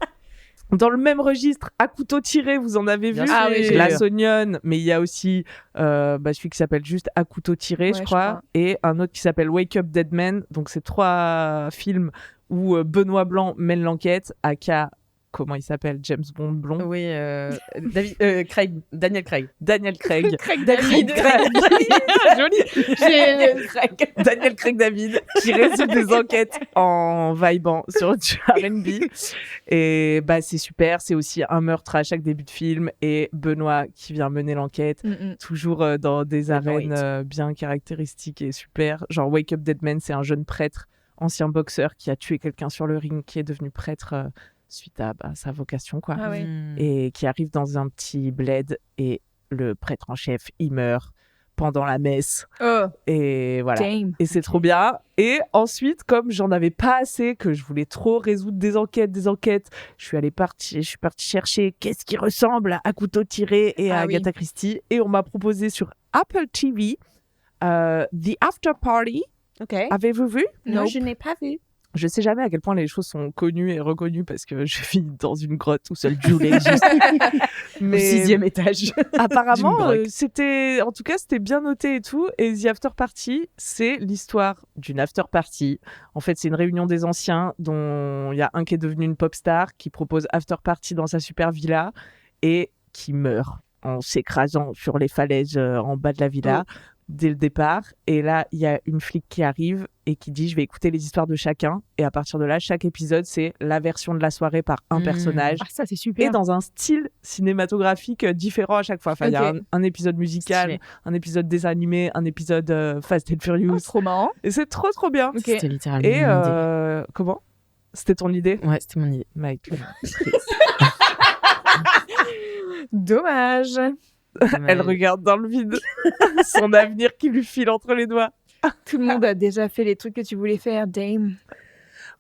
Dans le même registre, à couteau tiré, vous en avez vu. Bien sûr. Ah oui, j'ai La vu. Sonion, mais il y a aussi celui qui s'appelle juste À couteau tiré, Ouais, je je crois, crois. et un autre qui s'appelle Wake Up Dead Man. Donc, c'est 3 films où Benoît Blanc mène l'enquête, aka, comment il s'appelle, James Bond blond, Oui, Daniel Craig. Daniel Craig. Craig David. Joli. Daniel Craig David, qui résume des enquêtes en vibant sur du R&B. Et bah, c'est super. C'est aussi un meurtre à chaque début de film et Benoît qui vient mener l'enquête. Toujours dans des arènes bien caractéristiques et super. Genre Wake Up Dead Man, c'est un jeune prêtre, ancien boxeur qui a tué quelqu'un sur le ring, qui est devenu prêtre suite à sa vocation, quoi. Ah ouais. Et qui arrive dans un petit bled et le prêtre en chef, il meurt pendant la messe. Oh, Et voilà. damn. Et c'est trop bien. Et ensuite, comme j'en avais pas assez, que je voulais trop résoudre des enquêtes, je suis partie chercher qu'est-ce qui ressemble à Couteau tiré et à Ah oui. Agatha Christie. Et on m'a proposé sur Apple TV The After Party. Ok. Avez-vous vu? Non, Nope. je n'ai pas vu. Je sais jamais à quel point les choses sont connues et reconnues parce que je vis dans une grotte où seul Jules existe. Au Mais 6e étage. apparemment, D'une grotte. c'était bien noté et tout. Et The After Party, c'est l'histoire d'une after party. En fait, c'est une réunion des anciens dont il y a un qui est devenu une pop star qui propose after party dans sa super villa et qui meurt en s'écrasant sur les falaises en bas de la villa. Dès le départ. Et là, il y a une flic qui arrive et qui dit « Je vais écouter les histoires de chacun. » Et à partir de là, chaque épisode, c'est la version de la soirée par un personnage. Ah, ça, c'est Et super. dans un style cinématographique différent à chaque fois. Enfin, il y a Ok. un épisode musical, Stylé. un épisode désanimé, un épisode Fast and Furious. Ah, trop marrant. Et c'est trop, trop bien. Ok. C'était littéralement Et mon idée. comment? C'était ton idée? Ouais, c'était mon idée. Mike. Dommage. Elle regarde dans le vide. Son avenir qui lui file entre les doigts. Tout le monde a déjà fait les trucs que tu voulais faire, Dame.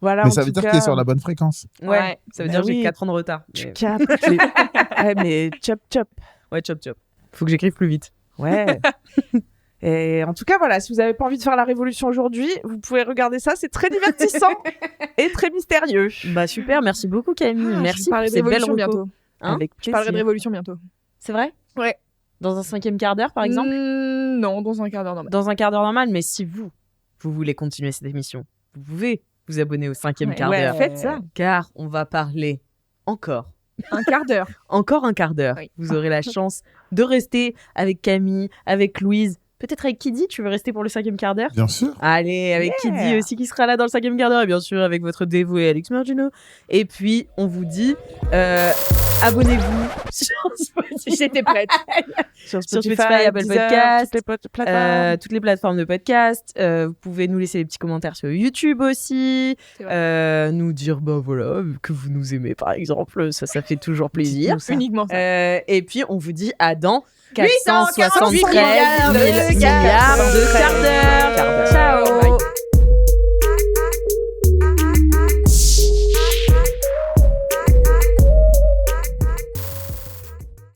Voilà, Mais en ça veut tout dire cas, qu'il est sur la bonne fréquence. Ouais, ça veut Bah dire que oui. j'ai 4 ans de retard. Tu Mais- captes les- Ouais, mais chop chop. Ouais, chop chop. Faut que j'écrive plus vite. Ouais. Et en tout cas, voilà, si vous n'avez pas envie de faire la révolution aujourd'hui, vous pouvez regarder ça. C'est très divertissant et très mystérieux. Bah super, merci beaucoup Camille. Je Merci vais parler pour de ces belles révolution recos. bientôt. Hein Avec Je parlerai de plaisir. révolution bientôt. C'est vrai? Ouais. Dans un 5e quart d'heure, par exemple? Non, dans un quart d'heure normal. Dans un quart d'heure normal, mais si vous voulez continuer cette émission, vous pouvez vous abonner au 5e Ouais. quart Ouais, d'heure. faites ça. Car on va parler encore Un quart d'heure. encore un quart d'heure. Oui. Vous aurez la chance de rester avec Camille, avec Louise, peut-être avec Kiddy. Tu veux rester pour le 5e quart d'heure? Bien sûr. Allez, avec Kiddy aussi qui sera là dans le 5e quart d'heure, et bien sûr avec votre dévoué Alex Margino. Et puis, on vous dit, abonnez-vous sur Spotify. J'étais prête. Sur Spotify, Apple Deezer, Podcast, toutes les plateformes. toutes les plateformes de podcast. Vous pouvez nous laisser des petits commentaires sur YouTube aussi. C'est vrai. Nous dire, bah voilà, que vous nous aimez par exemple. Ça fait toujours plaisir. Dites-nous ça. Uniquement ça. Et puis, on vous dit à dans 848 473 milliards de milliards de quart d'heure.